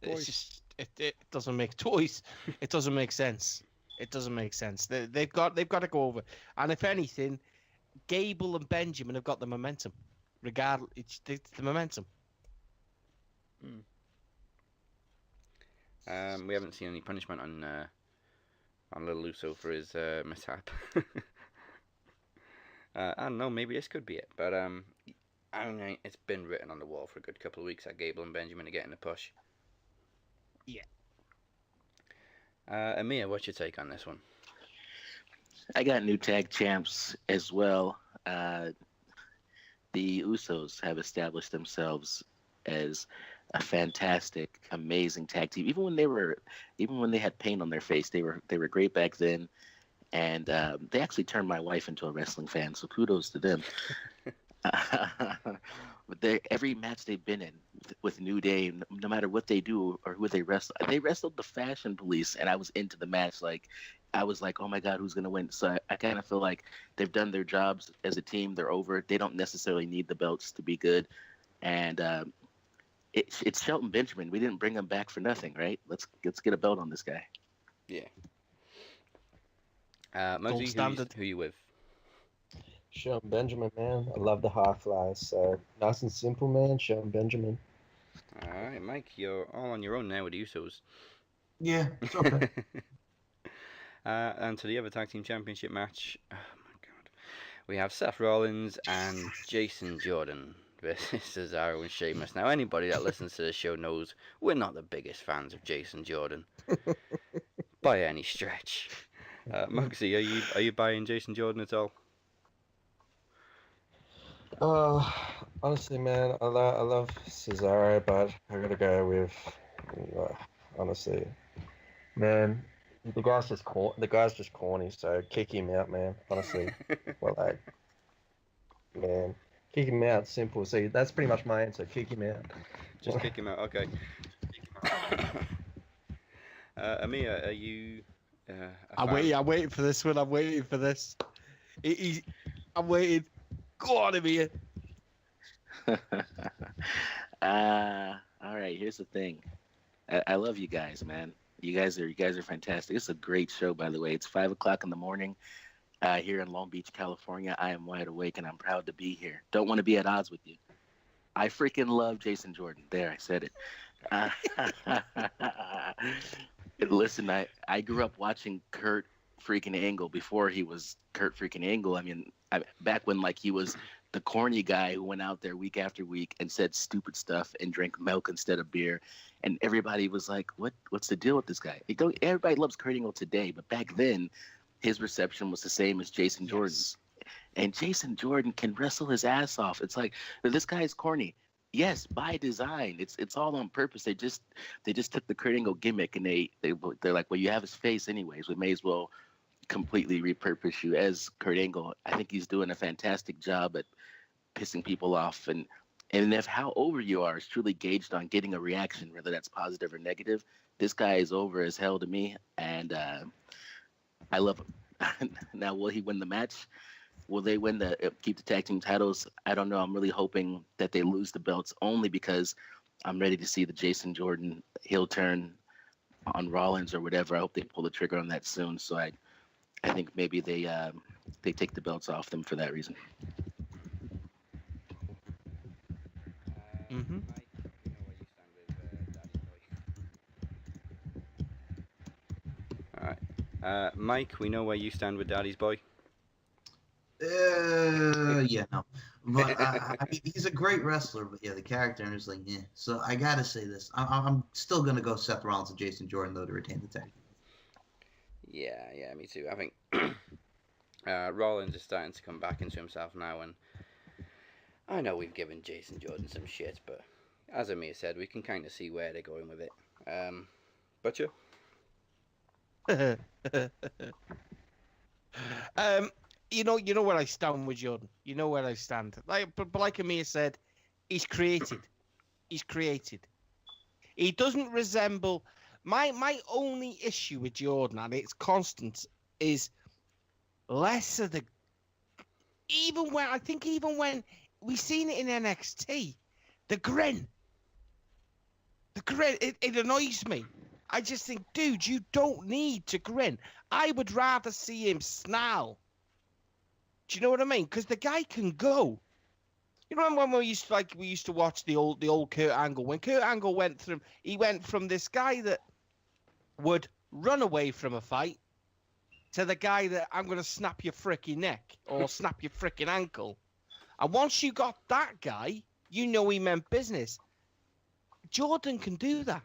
Speaker 5: It's just it doesn't make twice. It doesn't make sense. It doesn't make sense. They've got to go over. And if anything, Gable and Benjamin have got the momentum. Regardless, it's the momentum.
Speaker 1: We haven't seen any punishment on Little Uso for his mishap. I don't know, maybe this could be it, but I don't know. It's been written on the wall for a good couple of weeks that Gable and Benjamin are getting the push.
Speaker 5: Yeah.
Speaker 1: Emir, what's your take on this one?
Speaker 7: I got new tag champs as well. The Usos have established themselves as a fantastic, amazing tag team. Even when they had paint on their face, they were great back then. And they actually turned my wife into a wrestling fan, so kudos to them. But every match they've been in with New Day, no matter what they do or who they wrestled the Fashion Police, and I was into the match. Like, I was like, oh my God, who's gonna win? So I kind of feel like they've done their jobs as a team. They're over. They don't necessarily need the belts to be good. And it's Shelton Benjamin. We didn't bring him back for nothing, right? Let's get a belt on this guy.
Speaker 1: Yeah. Mugzy, who you with?
Speaker 8: Shelton Benjamin, man. I love the high flies. So nice and simple, man. Shelton Benjamin.
Speaker 1: All right, Mike, you're all on your own now with the Usos.
Speaker 6: Yeah, it's okay.
Speaker 1: And to the other tag team championship match, oh my God, we have Seth Rollins and Jason Jordan versus Cesaro and Sheamus. Now, anybody that listens to the show knows we're not the biggest fans of Jason Jordan by any stretch. Mugzy, are you buying Jason Jordan at all?
Speaker 8: Honestly, man, I love Cesaro, but I gotta go with honestly, man. The guy's just corny, so kick him out, man. Honestly, well, man, kick him out. Simple. See, that's pretty much my answer. Kick him out.
Speaker 1: Just kick him out. Okay. Emir, are you?
Speaker 5: I'm waiting for this one. I'm waiting for this. I'm waiting. Go on, Emir.
Speaker 7: All right. Here's the thing. I love you guys, man. You guys are fantastic. It's a great show, by the way. It's 5:00 in the morning here in Long Beach, California. I am wide awake and I'm proud to be here. Don't want to be at odds with you. I freaking love Jason Jordan. There, I said it. Listen, I grew up watching Kurt freaking Angle before he was Kurt freaking Angle. I mean, back when like he was the corny guy who went out there week after week and said stupid stuff and drank milk instead of beer. And everybody was like, what's the deal with this guy? Everybody loves Kurt Angle today, but back then his reception was the same as Jason Jordan's. And Jason Jordan can wrestle his ass off. It's like, this guy is corny. Yes, by design. It's all on purpose. They just took the Kurt Angle gimmick and they're like, well, you have his face anyways. We may as well completely repurpose you as Kurt Angle. I think he's doing a fantastic job at pissing people off, and if how over you are is truly gauged on getting a reaction, whether that's positive or negative. This guy is over as hell to me, and I love him. Now, will he win the match? Will they win keep the tag team titles? I don't know. I'm really hoping that they lose the belts, only because I'm ready to see the Jason Jordan heel turn on Rollins or whatever. I hope they pull the trigger on that soon. So I think maybe they take the belts off them for that reason.
Speaker 5: Mm-hmm.
Speaker 1: Alright. Mike, we know where you stand with Daddy's boy.
Speaker 6: Yeah, no. But I mean, he's a great wrestler, but yeah, the character is like, yeah. So I gotta say this. I'm still gonna go Seth Rollins and Jason Jordan though to retain the tag.
Speaker 1: Yeah, me too. I think Rollins is starting to come back into himself now, and I know we've given Jason Jordan some shit, but as Emir said, we can kind of see where they're going with it. Butcher?
Speaker 5: You know where I stand with Jordan. You know where I stand. But like Emir said, he's created. He's created. He doesn't resemble my only issue with Jordan, and it's constant, is less of the. Even when we've seen it in NXT, the grin, it annoys me. I just think, dude, you don't need to grin. I would rather see him snarl. Do you know what I mean? Because the guy can go. You know when we used to watch the old Kurt Angle. When Kurt Angle went from this guy that would run away from a fight to the guy that I'm going to snap your frickin' neck or snap your frickin' ankle. And once you got that guy, you know he meant business. Jordan can do that.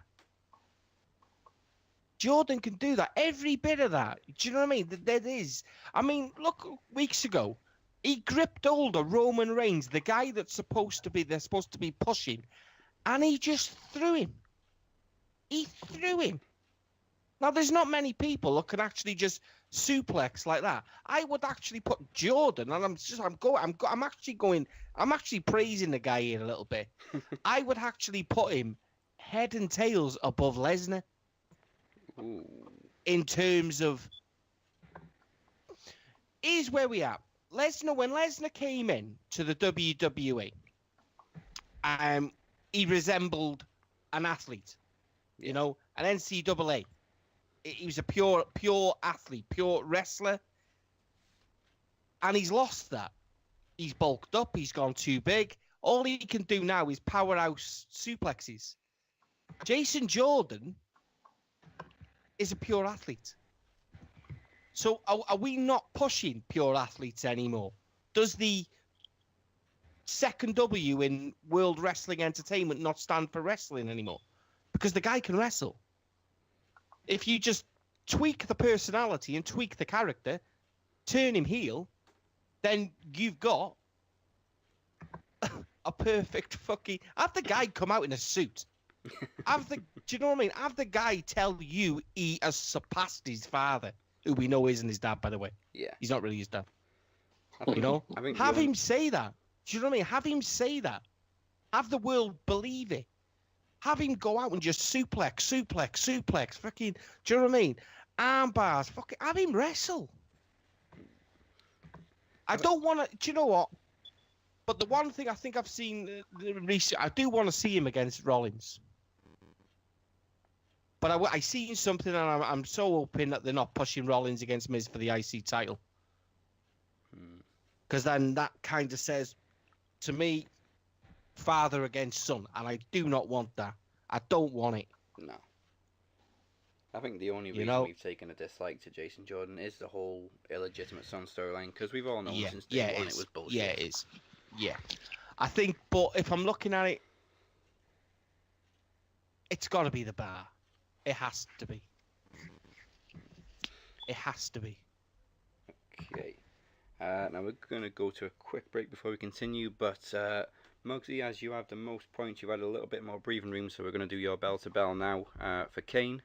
Speaker 5: Jordan can do that. Every bit of that. Do you know what I mean? There is. I mean, look, weeks ago, he gripped hold of Roman Reigns, the guy they're supposed to be pushing, and he just threw him. He threw him. Now, there's not many people that can actually just suplex like that. I would actually put Jordan, and I'm actually praising the guy here a little bit. I would actually put him head and tails above Lesnar.
Speaker 1: Ooh.
Speaker 5: In terms of, here's where we are. When Lesnar came in to the WWE, he resembled an athlete, you know, an NCAA. He was a pure athlete, pure wrestler, and he's lost that. He's bulked up. He's gone too big. All he can do now is powerhouse suplexes. Jason Jordan is a pure athlete. So are we not pushing pure athletes anymore? Does the second W in World Wrestling Entertainment not stand for wrestling anymore? Because the guy can wrestle. If you just tweak the personality and tweak the character, turn him heel, then you've got a perfect fucking... Have the guy come out in a suit. Do you know what I mean? Have the guy tell you he has surpassed his father, who we know isn't his dad, by the way.
Speaker 1: Yeah.
Speaker 5: He's not really his dad.
Speaker 1: You
Speaker 5: know? Have him say that. Do you know what I mean? Have him say that. Have the world believe it. Have him go out and just suplex. Fucking, do you know what I mean? Arm bars. Fucking, have him wrestle. I don't want to, do you know what? But the one thing I think I've seen recently, I do want to see him against Rollins. But I seen something, and I'm so hoping that they're not pushing Rollins against Miz for the IC title. Because then that kind of says, to me, father against son, and I do not want that. I don't want it.
Speaker 1: No. I think the only reason we've taken a dislike to Jason Jordan is the whole illegitimate son storyline, because we've all known since day one it was bullshit.
Speaker 5: Yeah, it is. Yeah. I think, but if I'm looking at it, it's got to be the bar. It has to be. It has to be.
Speaker 1: Okay. Now we're going to go to a quick break before we continue, but Mugzy, as you have the most points, you've had a little bit more breathing room, so we're going to do your bell-to-bell now for Kane.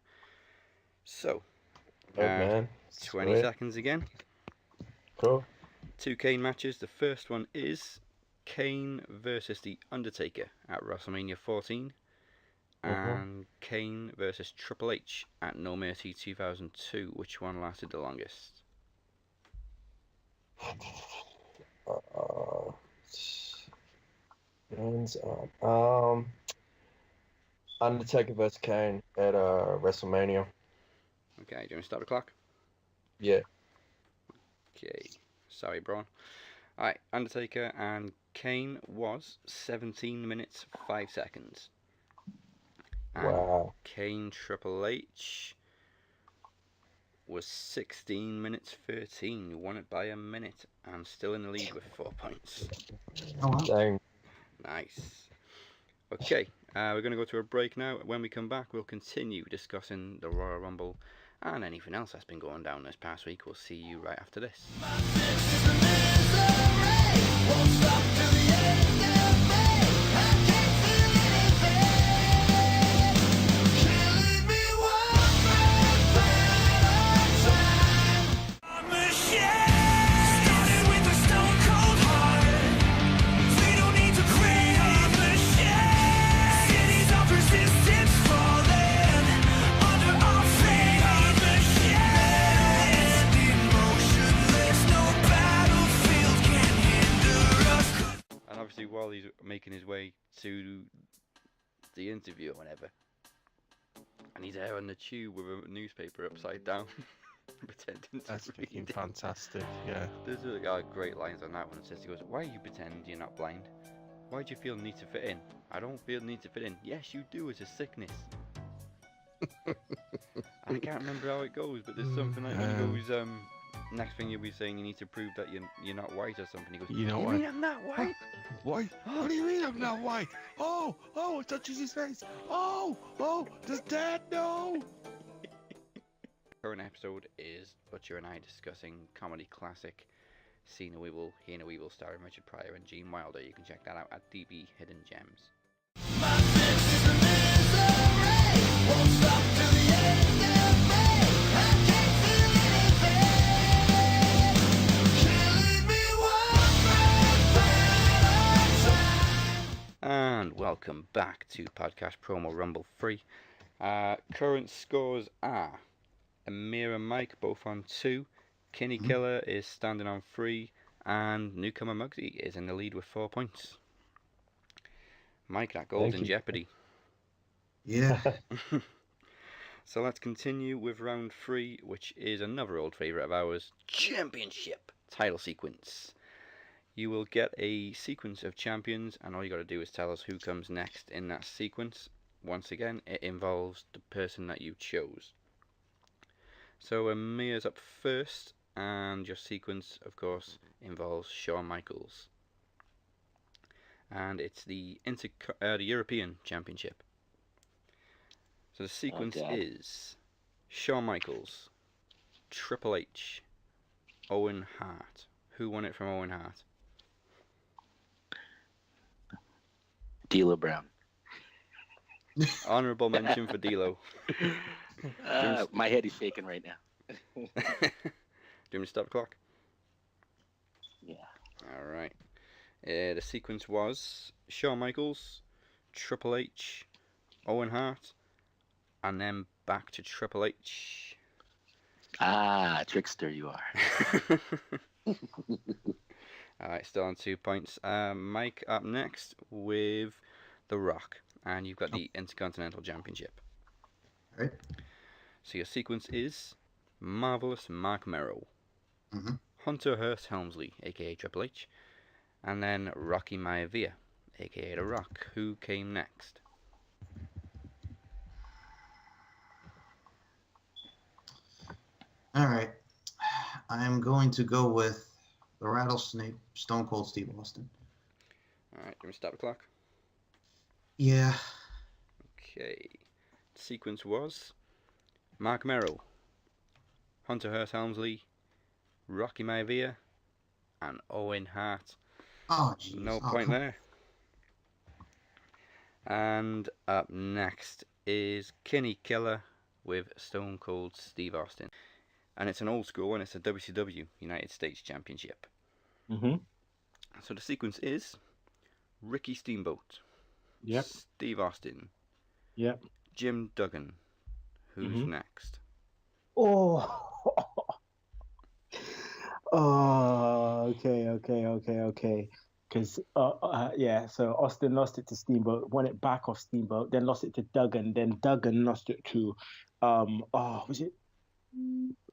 Speaker 1: So,
Speaker 8: man.
Speaker 1: 20
Speaker 8: Sweet.
Speaker 1: seconds again.
Speaker 8: Cool.
Speaker 1: 2 Kane matches. The first one is Kane versus The Undertaker at WrestleMania 14. And Kane versus Triple H at No Mercy 2002. Which one lasted the longest?
Speaker 8: Hands up. Undertaker versus Kane at WrestleMania.
Speaker 1: Okay, do you want to start the clock?
Speaker 8: Yeah.
Speaker 1: Okay, sorry, Braun. Alright, Undertaker and Kane was 17 minutes 5 seconds. And
Speaker 8: Wow.
Speaker 1: Kane Triple H was 16 minutes 13. You won it by a minute and still in the lead with 4 points.
Speaker 6: Oh, wow.
Speaker 8: Dang.
Speaker 1: Nice. Okay, we're going to go to a break now. When we come back, we'll continue discussing the Royal Rumble and anything else that's been going down this past week. We'll see you right after this. Obviously, while he's making his way to the interview or whatever, and he's there on the tube with a newspaper upside down, pretending to
Speaker 5: That's
Speaker 1: read
Speaker 5: freaking
Speaker 1: it.
Speaker 5: fantastic. Yeah.
Speaker 1: There's great lines on that one. It says, he goes, "Why you pretend you're not blind? Why do you feel need to fit in? I don't feel need to fit in. Yes, you do. It's a sickness." I can't remember how it goes, but there's something like when he goes, next thing you'll be saying you need to prove that you're not white or something. He goes,
Speaker 5: You know
Speaker 1: "You
Speaker 5: what?
Speaker 1: mean I'm not white?"
Speaker 5: White? What do you mean I'm not white? Oh, it touches his face. Oh, does Dad know?
Speaker 1: Current episode is Butcher and I discussing comedy classic Hear No Evil starring Richard Pryor and Gene Wilder. You can check that out at DB Hidden Gems. And welcome back to Podcast Promo Rumble 3. Current scores are Emir and Mike both on 2, Kinny Killa is standing on 3, and newcomer Mugzy is in the lead with 4 points. Mike, that goal's
Speaker 8: Thank
Speaker 1: in
Speaker 8: you.
Speaker 1: jeopardy.
Speaker 6: Yeah.
Speaker 1: So let's continue with round 3, which is another old favourite of ours, Championship title sequence. You will get a sequence of champions, and all you got to do is tell us who comes next in that sequence. Once again, it involves the person that you chose. So Emir's up first, and your sequence, of course, involves Shawn Michaels. And it's the European Championship. So the sequence is Shawn Michaels, Triple H, Owen Hart. Who won it from Owen Hart?
Speaker 7: D'Lo Brown.
Speaker 1: Honourable mention for D'Lo.
Speaker 7: My head is shaking right now.
Speaker 1: Do you want me to stop the clock?
Speaker 7: Yeah.
Speaker 1: Alright. The sequence was Shawn Michaels, Triple H, Owen Hart, and then back to Triple H.
Speaker 7: Trickster you are.
Speaker 1: Alright, still on 2 points. Mike up next with The Rock, and you've got the Intercontinental Championship.
Speaker 6: Right.
Speaker 1: So your sequence is Marvelous Mark Merrow, Hunter Hearst Helmsley, aka Triple H, and then Rocky Maivia, aka The Rock. Who came next?
Speaker 6: All right. I'm going to go with the Rattlesnake, Stone Cold Steve Austin.
Speaker 1: Alright, do we stop the clock?
Speaker 6: Yeah.
Speaker 1: Okay. The sequence was Mark Merrow, Hunter Hearst Helmsley, Rocky Maivia, and Owen Hart.
Speaker 6: Oh, jeez.
Speaker 1: No point there. And up next is Kinny Killa with Stone Cold Steve Austin. And it's an old school one, it's a WCW United States Championship. So the sequence is Ricky Steamboat,
Speaker 9: Yep.
Speaker 1: Steve Austin,
Speaker 9: Yep.
Speaker 1: Jim Duggan. Who's next?
Speaker 9: Oh. Oh. Okay. because yeah, so Austin lost it to Steamboat, won it back off Steamboat, then lost it to Duggan, then Duggan lost it to was it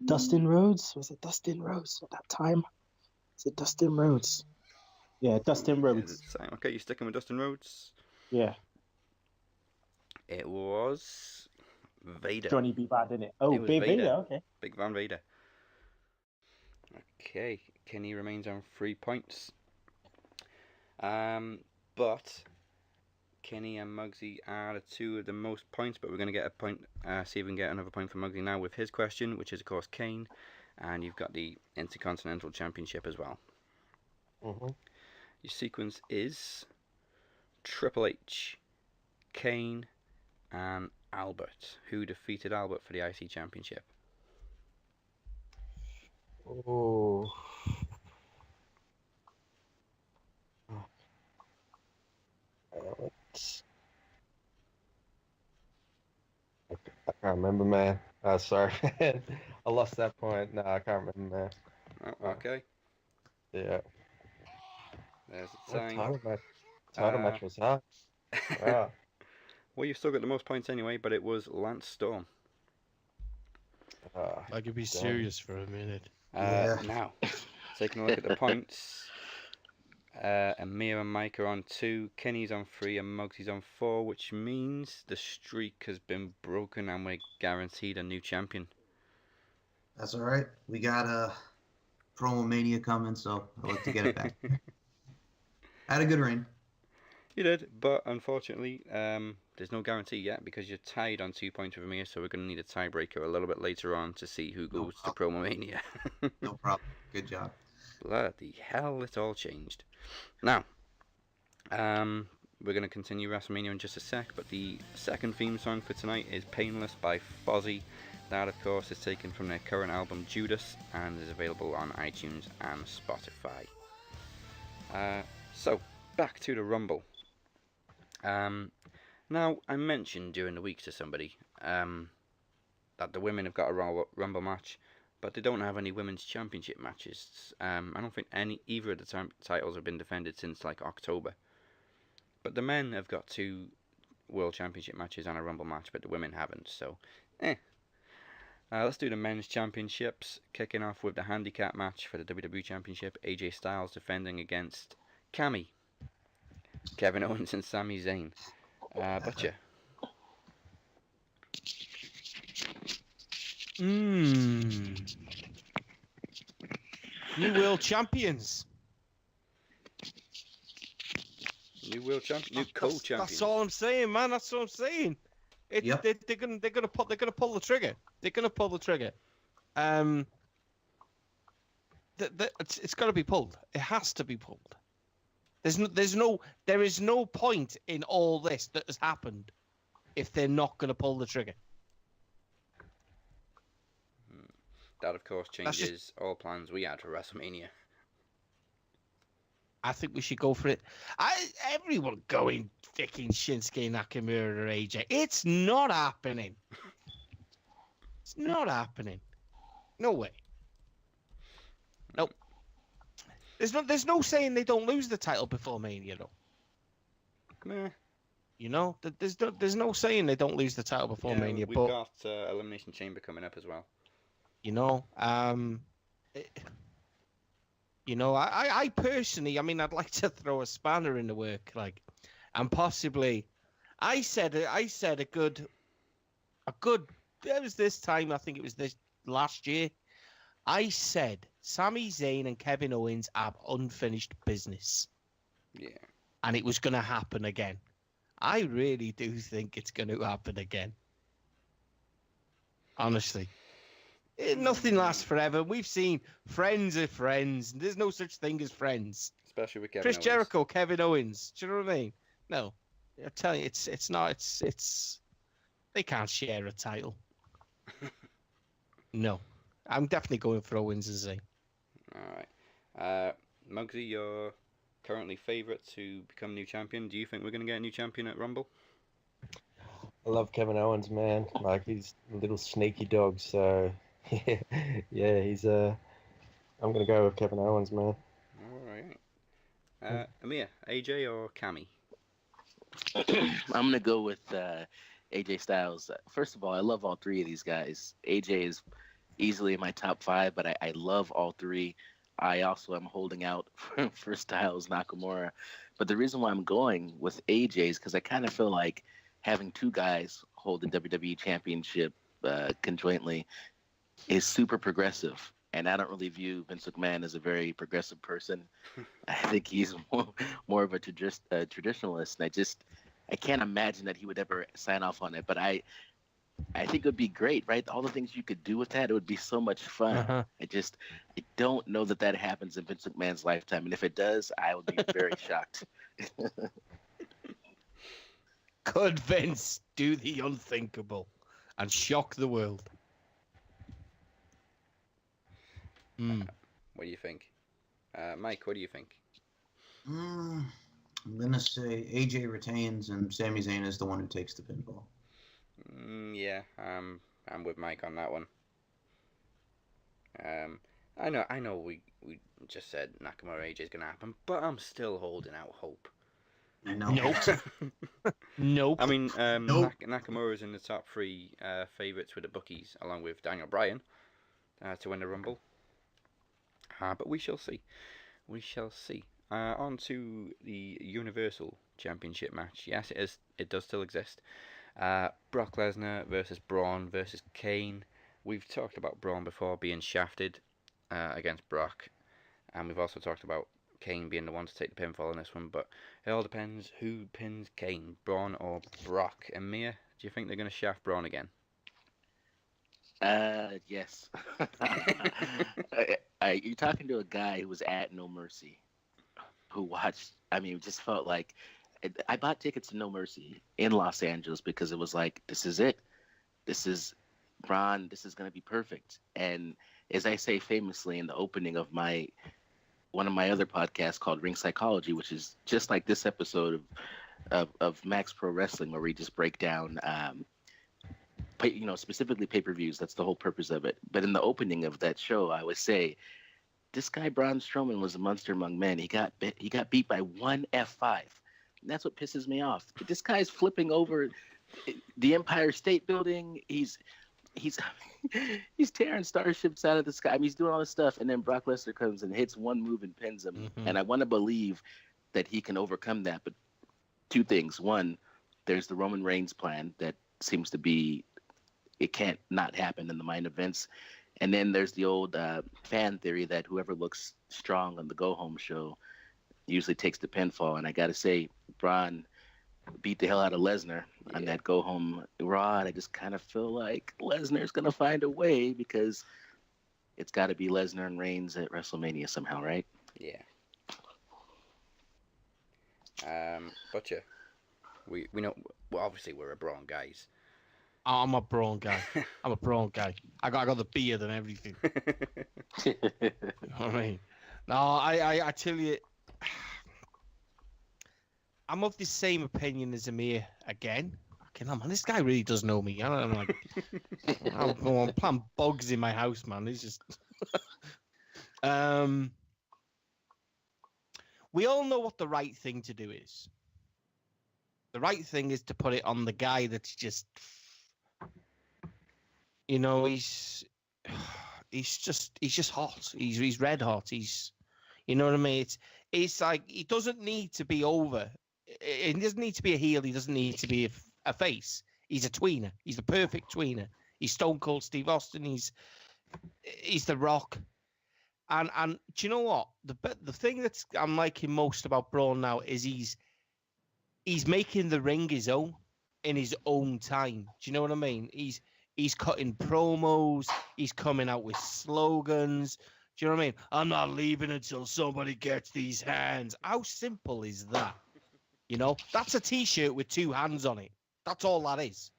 Speaker 9: Dustin Rhodes? Was it Dustin Rhodes at that time? Is it Dustin Rhodes? Yeah, Dustin
Speaker 1: Yeah,
Speaker 9: Rhodes.
Speaker 1: it's the same. Okay, you're sticking with Dustin Rhodes.
Speaker 9: Yeah,
Speaker 1: It was Vader.
Speaker 9: Johnny B. Bad, didn't it? Oh,
Speaker 1: It was
Speaker 9: Big
Speaker 1: Vader.
Speaker 9: Vader. Okay.
Speaker 1: Big Van Vader. Okay, Kenny remains on 3 points. But Kenny and Mugzy are the two of the most points, but we're going to get a point, see if we can get another point for Mugzy now with his question, which is, of course, Kane. And you've got the Intercontinental Championship as well.
Speaker 8: Mhm.
Speaker 1: Your sequence is Triple H, Kane, and Albert. Who defeated Albert for the IC Championship?
Speaker 8: Ooh. Let's- I can't remember, man. Sorry, man. I lost that point. No, I can't remember, man.
Speaker 1: Oh, okay,
Speaker 8: Yeah.
Speaker 1: there's the
Speaker 8: What
Speaker 1: time.
Speaker 8: title match was hard. Wow.
Speaker 1: Well, you've still got the most points anyway, but it was Lance Storm.
Speaker 5: I could be
Speaker 8: damn.
Speaker 5: serious for a minute.
Speaker 1: Now, taking a look at the points, Emir and Mike are on 2, Kenny's on 3, and Muggsy's on 4, which means the streak has been broken and we're guaranteed a new champion.
Speaker 6: That's all right. We got a Promo Mania coming, so I'll look to get it back. I had a good reign.
Speaker 1: You did, but unfortunately, there's no guarantee yet because you're tied on 2 points with Emir, so we're going to need a tiebreaker a little bit later on to see who goes to Promo Mania.
Speaker 6: No problem. Good job.
Speaker 1: Bloody hell, it all changed. Now, we're going to continue WrestleMania in just a sec, but the second theme song for tonight is Painless by Fozzy. That, of course, is taken from their current album Judas and is available on iTunes and Spotify. So, back to the Rumble. Now, I mentioned during the week to somebody that the women have got a Rumble match, but they don't have any women's championship matches. I don't think either of the titles have been defended since like October. But the men have got 2 World Championship matches and a Rumble match, but the women haven't. So, let's do the men's championships, kicking off with the handicap match for the WWE Championship. AJ Styles defending against Cammy, Kevin Owens and Sami Zayn. Butcher.
Speaker 5: New world champions.
Speaker 1: New world champion, new co-champions.
Speaker 5: That's all I'm saying, man. That's what I'm saying.
Speaker 6: Yep.
Speaker 5: They're gonna pull the trigger. They're gonna pull the trigger. It's got to be pulled. It has to be pulled. There is no point in all this that has happened if they're not going to pull the trigger.
Speaker 1: That, of course, changes all plans we had for WrestleMania.
Speaker 5: I think we should go for it. Everyone going fucking Shinsuke Nakamura or AJ. It's not happening. It's not happening. No way. Nope. There's no saying they don't lose the title before Mania, though.
Speaker 1: Meh.
Speaker 5: You know, there's no saying they don't lose the title before Mania.
Speaker 1: We've
Speaker 5: but
Speaker 1: got Elimination Chamber coming up as well.
Speaker 5: you know, I personally, I mean, I'd like to throw a spanner in the work, like, and possibly, I said a good. It was this time. I think it was this last year. I said Sami Zayn and Kevin Owens have unfinished business.
Speaker 1: Yeah.
Speaker 5: And it was going to happen again. I really do think it's going to happen again. Honestly. Nothing lasts forever. We've seen friends are friends. There's no such thing as friends.
Speaker 1: Especially with Kevin
Speaker 5: Chris
Speaker 1: Owens.
Speaker 5: Jericho, Kevin Owens. Do you know what I mean? No. I'm telling you, it's not. They can't share a title. No. I'm definitely going for Owens and Zayn.
Speaker 1: Alright. Mugzy, you're currently favourite to become new champion. Do you think we're going to get a new champion at Rumble?
Speaker 8: I love Kevin Owens, man. Like, he's a little sneaky dog, so yeah, he's I'm gonna go with Kevin Owens, man.
Speaker 1: Alright. Emir, AJ or Cammy?
Speaker 7: I'm gonna go with AJ Styles. First of all, I love all three of these guys. AJ is easily in my top 5, but I love all three. I also am holding out for Styles Nakamura. But the reason why I'm going with AJ is because I kind of feel like having two guys hold the WWE Championship conjointly is super progressive. And I don't really view Vince McMahon as a very progressive person. I think he's more of a traditionalist. And I can't imagine that he would ever sign off on it. But I think it would be great, right? All the things you could do with that, it would be so much fun.
Speaker 5: Uh-huh.
Speaker 7: I don't know that happens in Vince McMahon's lifetime. And if it does, I would be very shocked.
Speaker 5: Could Vince do the unthinkable and shock the world?
Speaker 1: What do you think? Mike, what do you think?
Speaker 6: I'm gonna say AJ retains and Sami Zayn is the one who takes the pinfall.
Speaker 1: Yeah, I'm with Mike on that one. I know we just said Nakamura AJ is gonna happen, but I'm still holding out hope.
Speaker 6: I know.
Speaker 5: Nope. Nope.
Speaker 1: I mean,
Speaker 6: Nope.
Speaker 1: Nakamura's in the top 3 favourites with the bookies, along with Daniel Bryan, to win the Rumble. But we shall see. We shall see. On to the Universal Championship match. Yes, it does still exist. Brock Lesnar versus Braun versus Kane. We've talked about Braun before being shafted against Brock, and we've also talked about Kane being the one to take the pinfall in this one, but it all depends who pins Kane, Braun or Brock. Emir, do you think they're going to shaft Braun again?
Speaker 7: Yes. You're talking to a guy who was at No Mercy, who watched. I mean, it just felt like I bought tickets to No Mercy in Los Angeles because it was like, this is it. This is Braun. This is going to be perfect. And as I say famously in the opening of one of my other podcasts called Ring Psychology, which is just like this episode of Max Pro Wrestling, where we just break down. Specifically pay-per-views. That's the whole purpose of it. But in the opening of that show, I would say, this guy Braun Strowman was a monster among men. He got beat by one F5. And that's what pisses me off. This guy's flipping over the Empire State Building. He's tearing starships out of the sky. I mean, he's doing all this stuff, and then Brock Lesnar comes and hits one move and pins him.
Speaker 5: Mm-hmm.
Speaker 7: And I want to believe that he can overcome that. But two things: one, there's the Roman Reigns plan that seems to be. It can't not happen in the mind of Vince. And then there's the old fan theory that whoever looks strong on the go-home show usually takes the pinfall. And I got to say, Braun beat the hell out of Lesnar on that go-home Raw. And I just kind of feel like Lesnar's going to find a way because it's got to be Lesnar and Reigns at WrestleMania somehow, right?
Speaker 1: Yeah. Butcher, we know. Well, obviously we're a Braun guys.
Speaker 5: I'm a Braun guy. I'm a Braun guy. I got the beard and everything. You know what I mean? No, I tell you, I'm of the same opinion as Emir again. Fucking hell, man, this guy really does know me. I'm like, I'm playing bugs in my house, man. He's just. We all know what the right thing to do is. The right thing is to put it on the guy that's just. You know, he's just hot. He's red hot. You know what I mean? It's like he doesn't need to be over. He doesn't need to be a heel. He doesn't need to be a face. He's a tweener. He's the perfect tweener. He's Stone Cold Steve Austin. He's The Rock. And do you know what? The thing that I'm liking most about Braun now is he's making the ring his own in his own time. Do you know what I mean? He's cutting promos. He's coming out with slogans. Do you know what I mean? I'm not leaving until somebody gets these hands. How simple is that? You know, that's a T-shirt with 2 hands on it. That's all that is.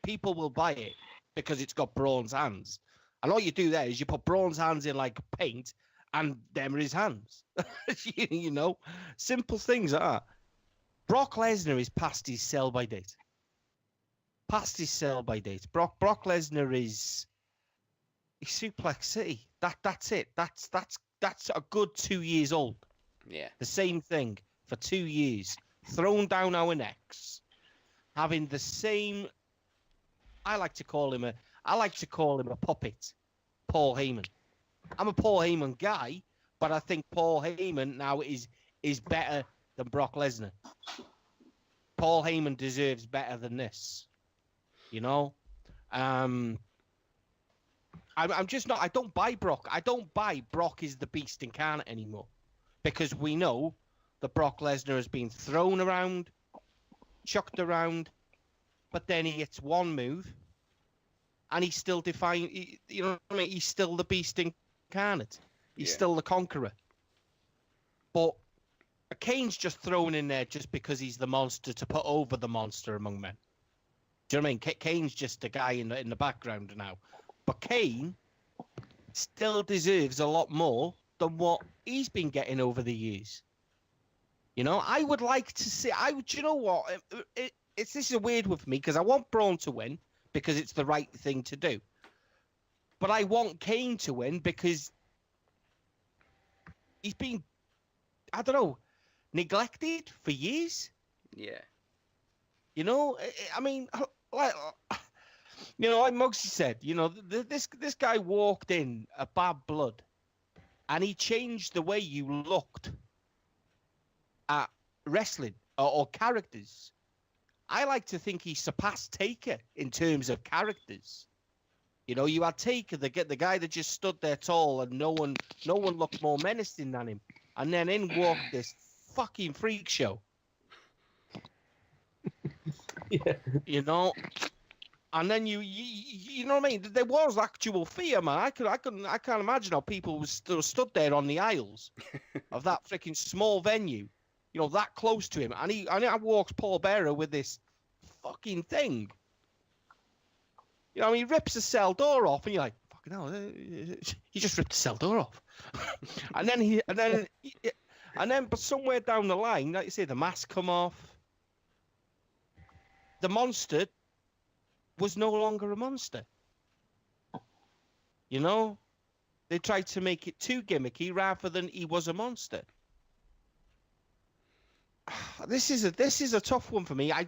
Speaker 5: People will buy it because it's got Braun's hands. And all you do there is you put Braun's hands in like paint, and them are his hands. You know, simple things like that. Brock Lesnar is past his sell-by date. Past his sell-by date. Brock Lesnar is Suplex City. That's it. That's a good 2 years old.
Speaker 1: Yeah.
Speaker 5: The same thing for 2 years, thrown down our necks, having the same. I like to call him a puppet, Paul Heyman. I'm a Paul Heyman guy, but I think Paul Heyman now is better than Brock Lesnar. Paul Heyman deserves better than this. You know, I'm just not. I don't buy Brock. I don't buy Brock is the beast incarnate anymore, because we know that Brock Lesnar has been thrown around, chucked around, but then he hits one move, and he's still defying. You know what I mean? He's still the beast incarnate. He's still the conqueror. But Kane's just thrown in there just because he's the monster to put over the monster among men. Do you know what I mean? Kane's just a guy in the background now. But Kane still deserves a lot more than what he's been getting over the years. You know, I would like to see. You know what? This is a weird one for me, because I want Braun to win because it's the right thing to do. But I want Kane to win because he's been, I don't know, neglected for years.
Speaker 1: Yeah.
Speaker 5: You know, I mean, like, you know, like Mugzy said, you know, this guy walked in a bad blood, and he changed the way you looked at wrestling or characters. I like to think he surpassed Taker in terms of characters. You know, you had Taker, the guy that just stood there tall, and no one looked more menacing than him. And then in walked this fucking freak show.
Speaker 8: Yeah.
Speaker 5: You know, and then you know what I mean? There was actual fear, man. I can't imagine how people were still stood there on the aisles of that freaking small venue, you know, that close to him, and I walks Paul Bearer with this fucking thing. You know, he rips the cell door off, and you're like, fucking hell, he just ripped the cell door off. and then, but somewhere down the line, like you say, the mask come off. The monster was no longer a monster. You know, they tried to make it too gimmicky rather than he was a monster. This is a tough one for me. I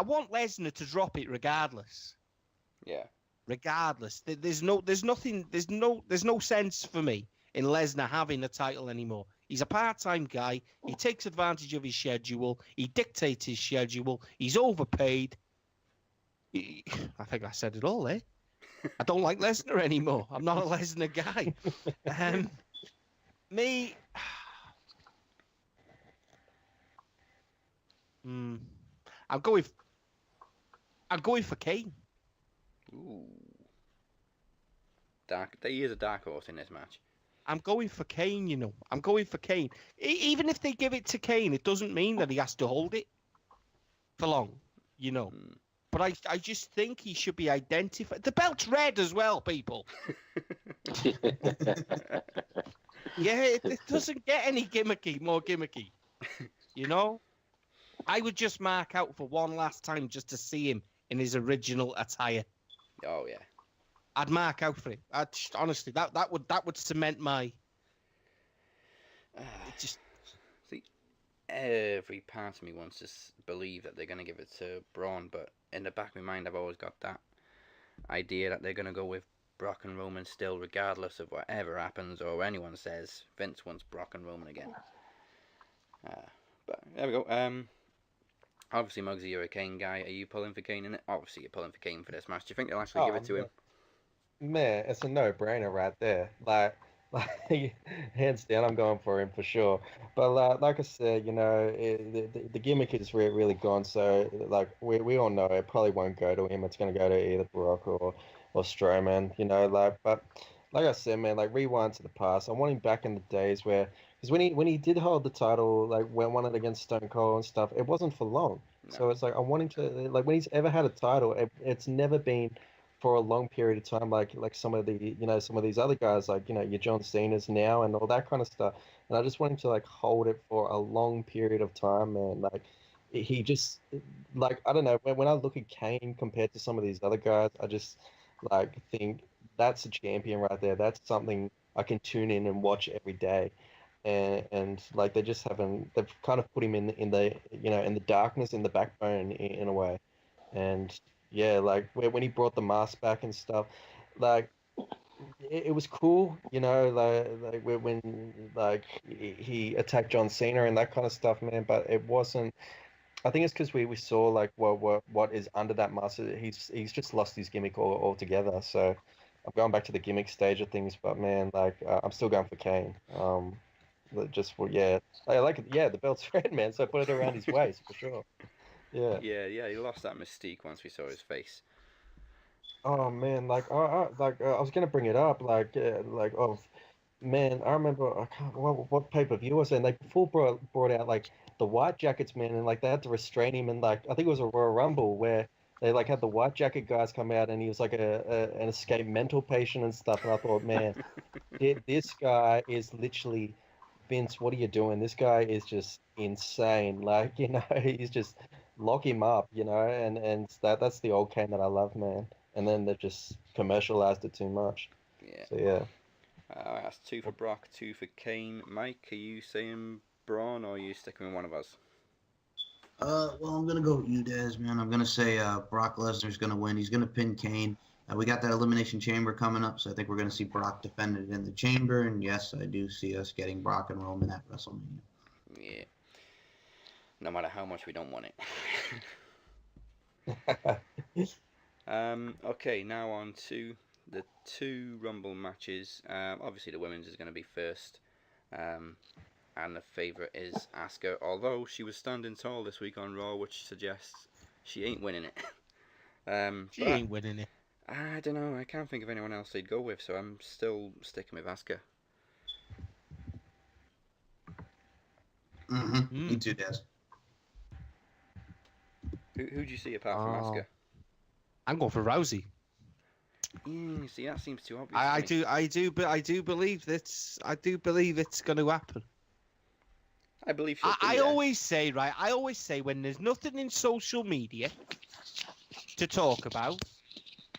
Speaker 5: want Lesnar to drop it regardless.
Speaker 1: Yeah.
Speaker 5: Regardless, there's no sense for me in Lesnar having a title anymore. He's a part-time guy. He takes advantage of his schedule. He dictates his schedule. He's overpaid. I think I said it all, eh? I don't like Lesnar anymore. I'm not a Lesnar guy. Me, I'm going for Kane.
Speaker 1: Ooh. He is a dark horse in this match.
Speaker 5: I'm going for Kane, you know. I'm going for Kane. Even if they give it to Kane, it doesn't mean that he has to hold it for long, you know. But I just think he should be identified. The belt's red as well, people. Yeah, it doesn't get any more gimmicky, you know. I would just mark out for one last time just to see him in his original attire.
Speaker 1: Oh yeah.
Speaker 5: I'd mark out for it. Honestly, that would cement my.
Speaker 1: See, every part of me wants to believe that they're going to give it to Braun, but in the back of my mind, I've always got that idea that they're going to go with Brock and Roman still, regardless of whatever happens or anyone says. Vince wants Brock and Roman again. But there we go. Obviously, Mugzy, you're a Kane guy. Are you pulling for Kane in it? Obviously, you're pulling for Kane for this match. Do you think they'll actually give it to him?
Speaker 8: Man, it's a no-brainer right there. Like hands down, I'm going for him for sure. But like I said, you know, the gimmick is really gone. So like we all know it probably won't go to him. It's going to go to either Brock or Strowman. You know, but like I said, man, like rewind to the past. I want him back in the days where, because when he did hold the title, like when won it against Stone Cold and stuff, it wasn't for long. No. So it's like I want him to, like, when he's ever had a title, it's never been for a long period of time, like some of these other guys, like, you know, your John Cena's now and all that kind of stuff. And I just want him to like hold it for a long period of time, man. Like he just, like, I don't know, when I look at Kane compared to some of these other guys, I just like think that's a champion right there. That's something I can tune in and watch every day. and like they just haven't. They've kind of put him in the in the darkness, in the backbone in a way, and yeah, like when he brought the mask back and stuff, like it was cool, like when like he attacked John Cena and that kind of stuff, man. But it wasn't. I think it's because we saw like what is under that mask. He's just lost his gimmick altogether. So I'm going back to the gimmick stage of things. But man, like I'm still going for Kane. Just for yeah, I like it. Yeah, the belt's red, man. So I put it around his waist for sure. Yeah.
Speaker 1: Yeah, he lost that mystique once we saw his face.
Speaker 8: Oh man, I was gonna bring it up, like of man. I remember I can't what pay per view was it? And they full brought out like the White Jackets, man, and like they had to restrain him, and like I think it was a Royal Rumble where they like had the White Jacket guys come out, and he was like an escaped mental patient and stuff. And I thought, man, this guy is literally Vince. What are you doing? This guy is just insane. Like he's just lock him up, and that's the old Kane that I love, man. And then they've just commercialized it too much.
Speaker 1: Yeah.
Speaker 8: So yeah.
Speaker 1: That's 2 for Brock, 2 for Kane. Mike, are you saying Braun or are you sticking with one of us?
Speaker 6: Well, I'm gonna go with you, Des, man. I'm gonna say Brock Lesnar's gonna win. He's gonna pin Kane. We got that Elimination Chamber coming up, so I think we're gonna see Brock defend it in the Chamber. And yes, I do see us getting Brock and Roman at WrestleMania.
Speaker 1: Yeah. No matter how much we don't want it. Okay, now on to the 2 Rumble matches. Obviously, the women's is going to be first. And the favourite is Asuka, although she was standing tall this week on Raw, which suggests she ain't winning it.
Speaker 5: She ain't winning it.
Speaker 1: I don't know, I can't think of anyone else they'd go with, so I'm still sticking with Asuka.
Speaker 6: Me too, Des.
Speaker 1: Who do you see apart from Asuka?
Speaker 5: I'm going for Rousey.
Speaker 1: Yeah, see, that seems too obvious.
Speaker 5: I do believe it's going to happen.
Speaker 1: I believe she'll
Speaker 5: I always say when there's nothing in social media to talk about,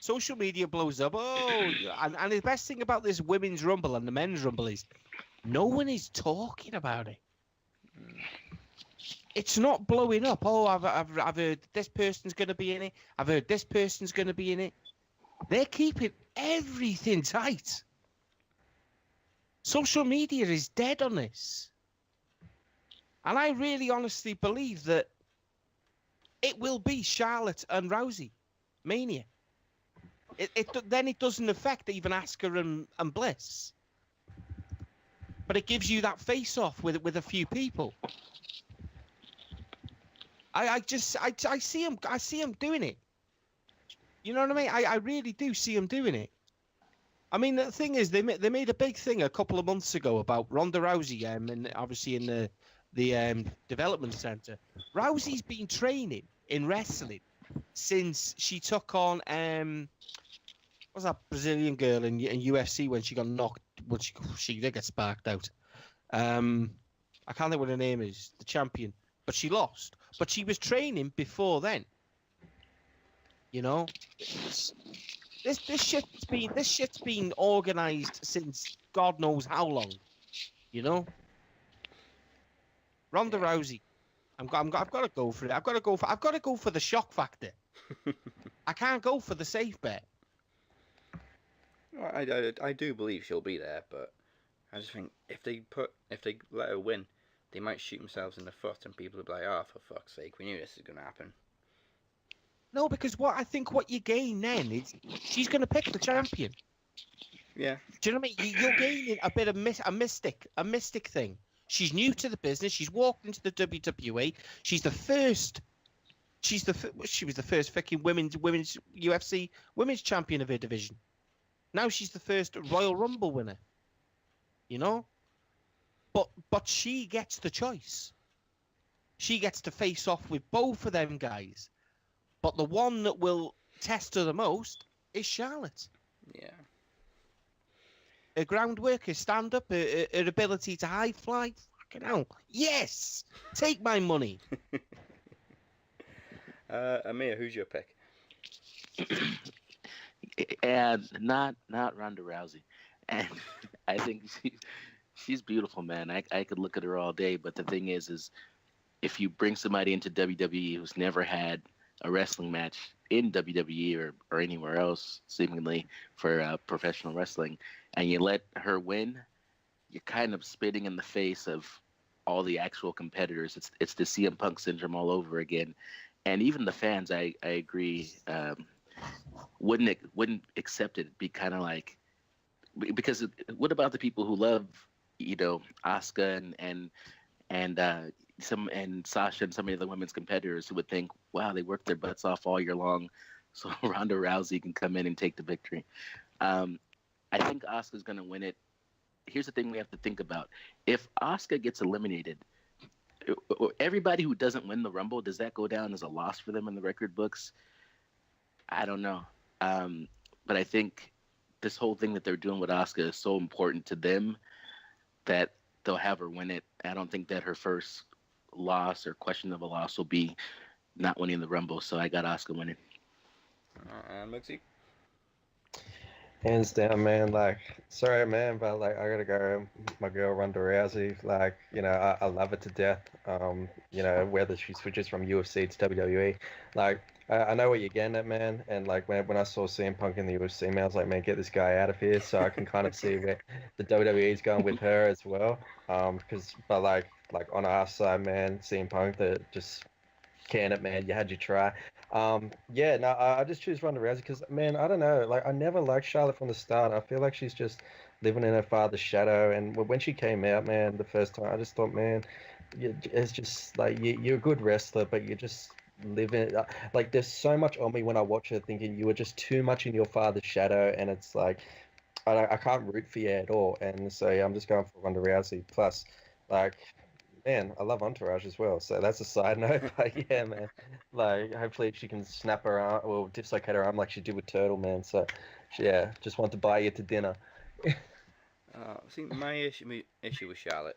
Speaker 5: social media blows up. And the best thing about this women's rumble and the men's rumble is no one is talking about it. It's not blowing up. Oh, I've heard this person's going to be in it. I've heard this person's going to be in it. They're keeping everything tight. Social media is dead on this. And I really honestly believe that it will be Charlotte and Rousey Mania. Then it doesn't affect even Asuka and Bliss. But it gives you that face-off with a few people. I see him doing it. You know what I mean? I really do see him doing it. I mean, the thing is, they made a big thing a couple of months ago about Ronda Rousey, and obviously in the development center. Rousey's been training in wrestling since she took on what was that Brazilian girl in UFC when she got knocked? Well, she did get sparked out. I can't think what her name is. The champion, but she lost. But she was training before then. You know, this shit's been organized since God knows how long. You know, Ronda Rousey, I've got to go for it. I've got to go for the shock factor. I can't go for the safe bet.
Speaker 1: Well, I do believe she'll be there, but I just think if they let her win, they might shoot themselves in the foot, and people will be like, "Oh, for fuck's sake, we knew this was going to happen."
Speaker 5: No, because what you gain then is she's going to pick the champion.
Speaker 1: Yeah.
Speaker 5: Do you know what I mean? You're gaining a bit of a mystic thing. She's new to the business. She's walked into the WWE. She was the first fucking women's UFC women's champion of her division. Now she's the first Royal Rumble winner. You know? But she gets the choice. She gets to face off with both of them guys. But the one that will test her the most is Charlotte.
Speaker 1: Yeah.
Speaker 5: Her groundwork, her stand-up, her ability to high fly. Fucking hell. Yes! Take my money.
Speaker 1: Emir, who's your pick?
Speaker 7: And not Ronda Rousey. And I think She's beautiful, man. I could look at her all day, but the thing is if you bring somebody into WWE who's never had a wrestling match in WWE or anywhere else, seemingly for professional wrestling, and you let her win, you're kind of spitting in the face of all the actual competitors. It's the CM Punk syndrome all over again, and even the fans, I agree, wouldn't accept it. Be kind of like, because what about the people who love, Asuka and Sasha and some of the women's competitors who would think, wow, they worked their butts off all year long, so Ronda Rousey can come in and take the victory. I think Asuka's going to win it. Here's the thing we have to think about. If Asuka gets eliminated, everybody who doesn't win the Rumble, does that go down as a loss for them in the record books? I don't know. But I think this whole thing that they're doing with Asuka is so important to them that they'll have her win it. I don't think that her first loss or questionable loss will be not winning the Rumble. So I got Asuka winning.
Speaker 10: And Mugzy?
Speaker 8: Hands down, man. Like, sorry, man, but like, I gotta go. My girl Ronda Rousey. Like, I love her to death. Whether she switches from UFC to WWE, like, I know what you're getting at, man. And like, when I saw CM Punk in the UFC, man, I was like, man, get this guy out of here. So I can kind of see where the WWE is going with her as well. But like on our side, man, CM Punk, that just can it, man. You had your try. I just choose Ronda Rousey because, man, I don't know. Like, I never liked Charlotte from the start. I feel like she's just living in her father's shadow. And when she came out, man, the first time, I just thought, man, it's just like you're a good wrestler, but you're just living. Like, there's so much on me when I watch her thinking you were just too much in your father's shadow. And it's like, I can't root for you at all. And so yeah, I'm just going for Ronda Rousey. Plus, like, man, I love Entourage as well. So that's a side note. But yeah, man, like, hopefully she can snap her arm or dislocate her arm like she did with Turtle, man. So yeah, just want to buy you to dinner.
Speaker 10: See, my issue with Charlotte,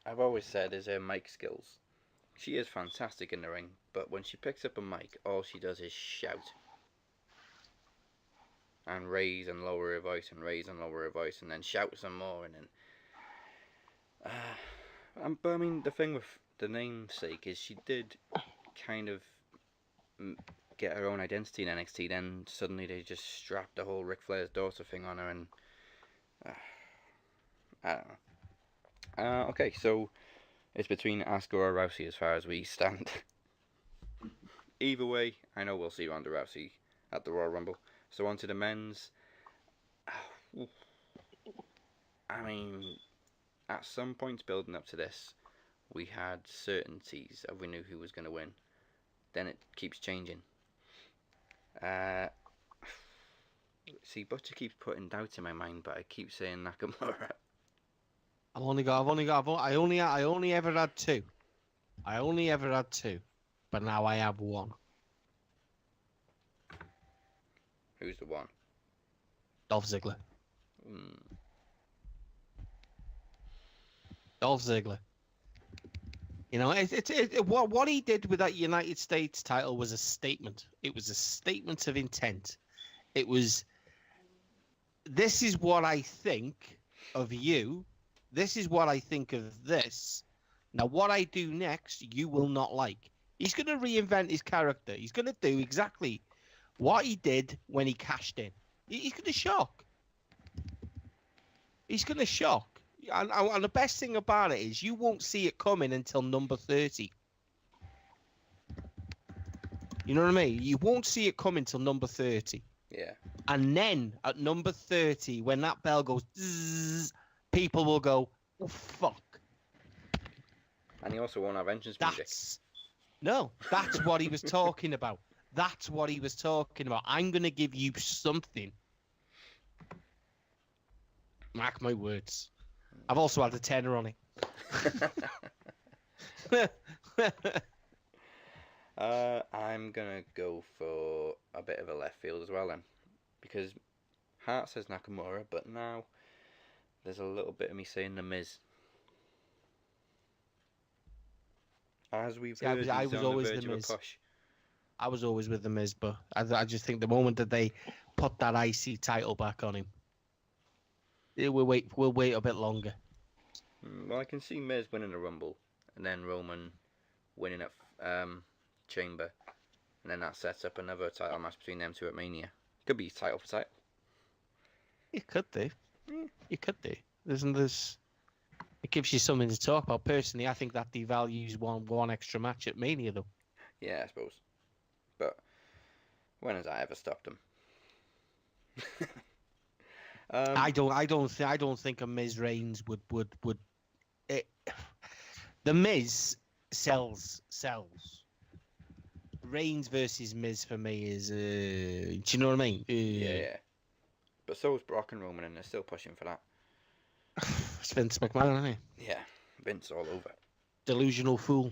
Speaker 10: I've always said, is her mic skills. She is fantastic in the ring, but when she picks up a mic, all she does is shout. And raise and lower her voice, and raise and lower her voice, and then shout some more, and then... But I mean, the thing with the namesake is she did kind of get her own identity in NXT. Then suddenly they just strapped the whole Ric Flair's daughter thing on her, and I don't know. Okay, so it's between Asuka or Rousey as far as we stand. Either way, I know we'll see Ronda Rousey at the Royal Rumble. So on to the men's. I mean, at some points building up to this, we had certainties of we knew who was going to win. Then it keeps changing. See, Butcher keeps putting doubt in my mind, but I keep saying Nakamura.
Speaker 5: I only ever had two. But now I have one.
Speaker 10: Who's the one?
Speaker 5: Dolph Ziggler. Dolph Ziggler. What he did with that United States title was a statement. It was a statement of intent. It was, this is what I think of you. This is what I think of this. Now, what I do next, you will not like. He's going to reinvent his character. He's going to do exactly what he did when he cashed in. He's going to shock. And the best thing about it is you won't see it coming until number 30. You know what I mean? You won't see it coming until number 30.
Speaker 10: Yeah. And
Speaker 5: then at number 30, when that bell goes, zzz, people will go, oh, fuck.
Speaker 10: And he also won't have entrance music.
Speaker 5: No, that's what he was talking about. I'm going to give you something. Mark my words. I've also had a tenner on it.
Speaker 10: I'm going to go for a bit of a left field as well then. Because Hart says Nakamura, but now there's a little bit of me saying The Miz. As we've heard,
Speaker 5: I was always The Miz. I was always with The Miz, but I just think the moment that they put that IC title back on him, we'll wait a bit longer.
Speaker 10: Well, I can see Miz winning the Rumble, and then Roman winning at Chamber, and then that sets up another title match between them two at Mania. Could be title for title.
Speaker 5: You could do. You could do. There's. It gives you something to talk about. Personally, I think that devalues one extra match at Mania, though.
Speaker 10: Yeah, I suppose. But when has I ever stopped them?
Speaker 5: I don't think a Miz Reigns would. The Miz sells. Reigns versus Miz for me is. Do you know what I mean?
Speaker 10: Yeah. But so is Brock and Roman, and they're still pushing for that.
Speaker 5: It's Vince McMahon, isn't he?
Speaker 10: Yeah, Vince all over.
Speaker 5: Delusional fool.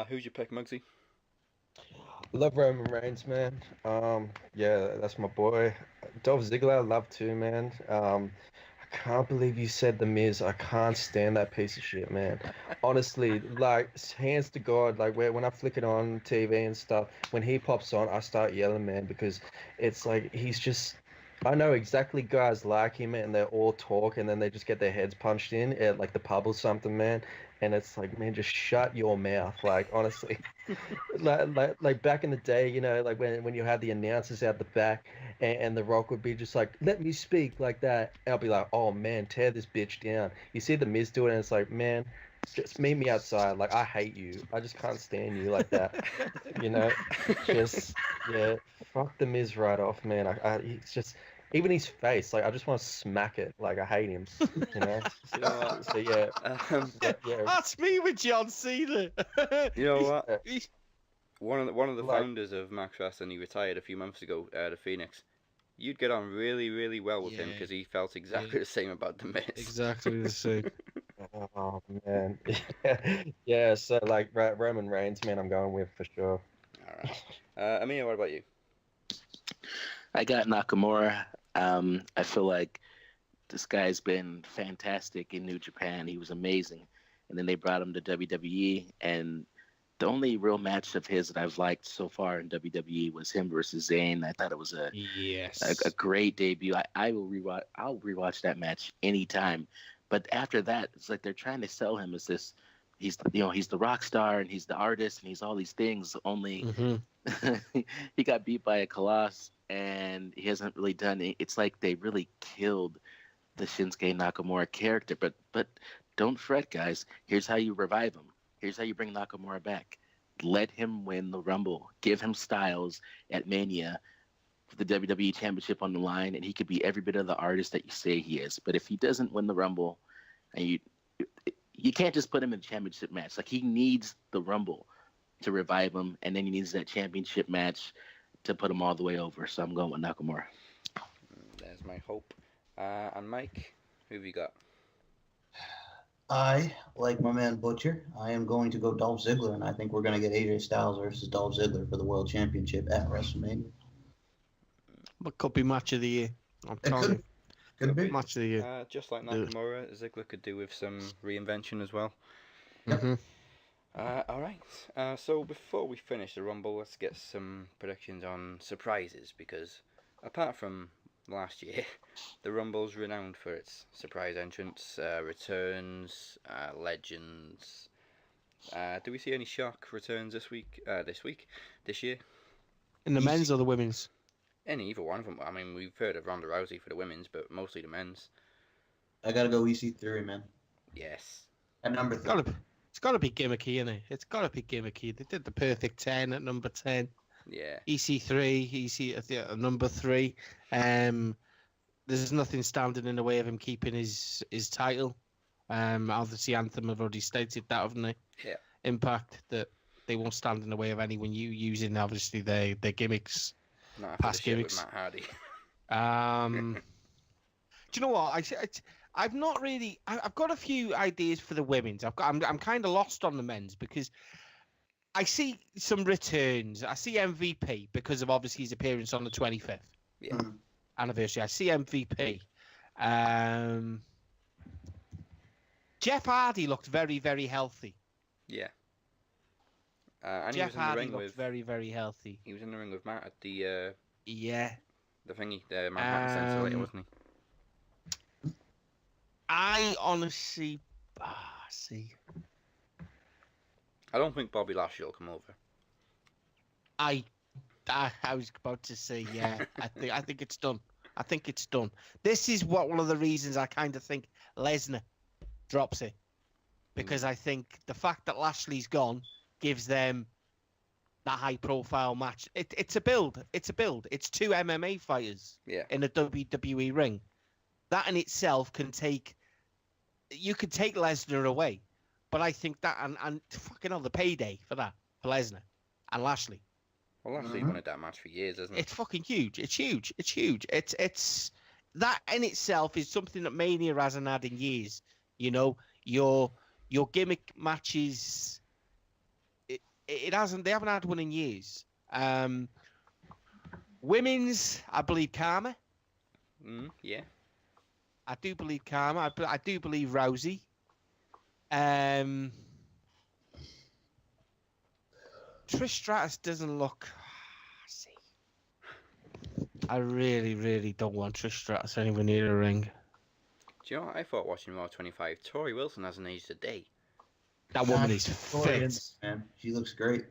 Speaker 10: Who's your pick, Mugzy?
Speaker 8: Love Roman Reigns, man. Yeah, that's my boy. Dolph Ziggler, I love too, man. I can't believe you said The Miz. I can't stand that piece of shit, man. Honestly, like, hands to God, like, when I flick it on TV and stuff, when he pops on, I start yelling, man, because it's like, he's just... I know exactly guys like him, and they're all talk, and then they just get their heads punched in at, like, the pub or something, man. And it's like, man, just shut your mouth. Like, honestly, like back in the day, you know, like when you had the announcers out the back, and The Rock would be just like, let me speak, like that. And I'll be like, oh man, tear this bitch down. You see the Miz do it, and it's like, man, just meet me outside. Like, I hate you. I just can't stand you like that. You know, just yeah, fuck the Miz right off, man. It's just. Even his face, like, I just want to smack it. Like, I hate him, you know?
Speaker 10: You know what?
Speaker 8: So, yeah.
Speaker 5: That's me with John Cena.
Speaker 10: You know what? One of the founders of Max Wrestling, he retired a few months ago, the Phoenix. You'd get on really, really well with him because he felt exactly the same about the Miz.
Speaker 5: Exactly the same.
Speaker 8: Oh, man. Yeah, so, like, Roman Reigns, man, I'm going with for sure.
Speaker 10: All right. Emir, what about you?
Speaker 7: I got Nakamura. I feel like this guy's been fantastic in New Japan. He was amazing. And then they brought him to WWE. And the only real match of his that I've liked so far in WWE was him versus Zayn. I thought it was a great debut. I'll rewatch that match anytime. But after that, it's like they're trying to sell him as this. He's the rock star and he's the artist and he's all these things. Only he got beat by a Colossus. And he hasn't really done it. It's like they really killed the Shinsuke Nakamura character. But don't fret, guys. Here's how you revive him. Here's how you bring Nakamura back. Let him win the Rumble. Give him Styles at Mania for the WWE Championship on the line, and he could be every bit of the artist that you say he is. But if he doesn't win the Rumble, and you can't just put him in a championship match. Like, he needs the Rumble to revive him, and then he needs that championship match to put him all the way over. So I'm going with Nakamura.
Speaker 10: There's my hope. And Mike, who have you got?
Speaker 6: I, like my man Butcher, I am going to go Dolph Ziggler, and I think we're going to get AJ Styles versus Dolph Ziggler for the World Championship at WrestleMania.
Speaker 5: What could be match of the year? I'm telling you.
Speaker 6: Could be.
Speaker 5: Match of the year.
Speaker 10: Just like Nakamura, Ziggler could do with some reinvention as well.
Speaker 5: Mm-hmm.
Speaker 10: All right. So before we finish the Rumble, let's get some predictions on surprises, because apart from last year, the Rumble's renowned for its surprise entrants, returns, legends. Do we see any shock returns this year?
Speaker 5: In the men's or the women's?
Speaker 10: Either one of them. I mean, we've heard of Ronda Rousey for the women's, but mostly the men's.
Speaker 6: I gotta go EC3, man.
Speaker 10: Yes.
Speaker 6: At number 3.
Speaker 5: It's got to be gimmicky, innit? It's got to be gimmicky. They did the perfect 10 at number 10.
Speaker 10: Yeah.
Speaker 5: EC3, at number 3. There's nothing standing in the way of him keeping his title. Obviously, Anthem have already stated that, haven't they?
Speaker 10: Yeah.
Speaker 5: Impact, that they won't stand in the way of anyone using, obviously, their gimmicks.
Speaker 10: Not after
Speaker 5: past
Speaker 10: the shit
Speaker 5: gimmicks.
Speaker 10: with Matt Hardy.
Speaker 5: Do you know what? I've not really. I've got a few ideas for the women's. I'm kind of lost on the men's because I see some returns. I see MVP because of obviously his appearance on the 25th anniversary. I see MVP. Jeff Hardy looked very, very healthy.
Speaker 10: Yeah. And
Speaker 5: Jeff
Speaker 10: he was in the ring
Speaker 5: looked very, very healthy.
Speaker 10: He was in the ring with Matt at the
Speaker 5: the
Speaker 10: thingy, the Manhattan Center later, wasn't he?
Speaker 5: I honestly, see,
Speaker 10: I don't think Bobby Lashley will come over.
Speaker 5: I was about to say, yeah. I think it's done. I think it's done. This is one of the reasons I kind of think Lesnar drops it, because I think the fact that Lashley's gone gives them that high-profile match. It's a build. It's a build. It's two MMA fighters in a WWE ring. That in itself can take. You could take Lesnar away, but I think that and fucking hell, the payday for that for Lesnar and Lashley.
Speaker 10: Well, Lashley wanted that match for years, hasn't it?
Speaker 5: It's fucking huge. It's huge. It's huge. It's that in itself is something that Mania hasn't had in years. You know, your gimmick matches. It hasn't. They haven't had one in years. Women's, I believe Karma.
Speaker 10: Yeah.
Speaker 5: I do believe Karma. I do believe Rousey. Trish Stratus doesn't look. See, I really, really don't want Trish Stratus anywhere near the ring.
Speaker 10: Do you know what I thought watching Raw 25? Tori Wilson hasn't aged a day.
Speaker 5: That woman is fit.
Speaker 6: Man. She looks great.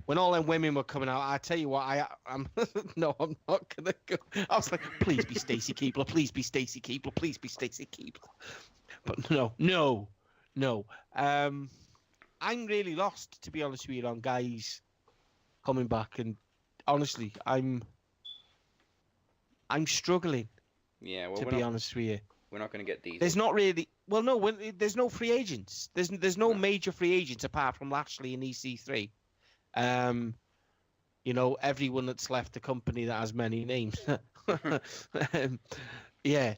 Speaker 5: When all them women were coming out, I tell you what, I'm no, I'm not gonna go. I was like, please be Stacy Keibler, please be Stacy Keibler, please be Stacy Keibler. But no. I'm really lost, to be honest with you, on guys coming back, and honestly, I'm struggling.
Speaker 10: Yeah, well,
Speaker 5: to be honest with you,
Speaker 10: we're not going to get these.
Speaker 5: There's not really. Well, no, there's no free agents. There's no major free agents apart from Lashley and EC3. You know, everyone that's left the company that has many names. Yeah,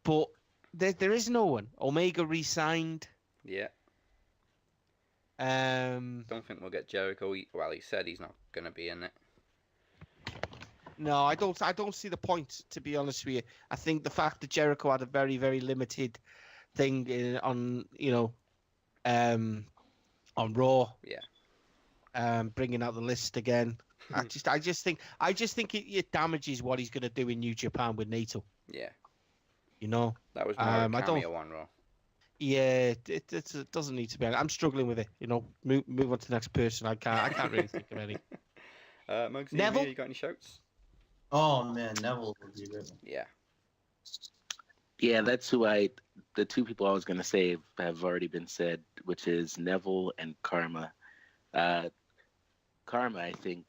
Speaker 5: but there is no one. Omega re-signed.
Speaker 10: Yeah.
Speaker 5: Don't
Speaker 10: think we'll get Jericho. Well, he said he's not going to be in it.
Speaker 5: No, I don't see the point, to be honest with you. I think the fact that Jericho had a very, very limited thing on Raw.
Speaker 10: Yeah.
Speaker 5: Bringing out the list again. I just think it damages what he's going to do in New Japan with Naito.
Speaker 10: Yeah.
Speaker 5: You know.
Speaker 10: That was more a cameo on Raw.
Speaker 5: Yeah, it doesn't need to be. I'm struggling with it. You know, move on to the next person. I can't really think of any.
Speaker 10: Mugzy,
Speaker 5: Neville,
Speaker 10: you got any shouts?
Speaker 6: Oh man, Neville would be good.
Speaker 10: Yeah.
Speaker 7: Yeah, that's who the two people I was going to say have already been said, which is Neville and Karma. Karma, I think,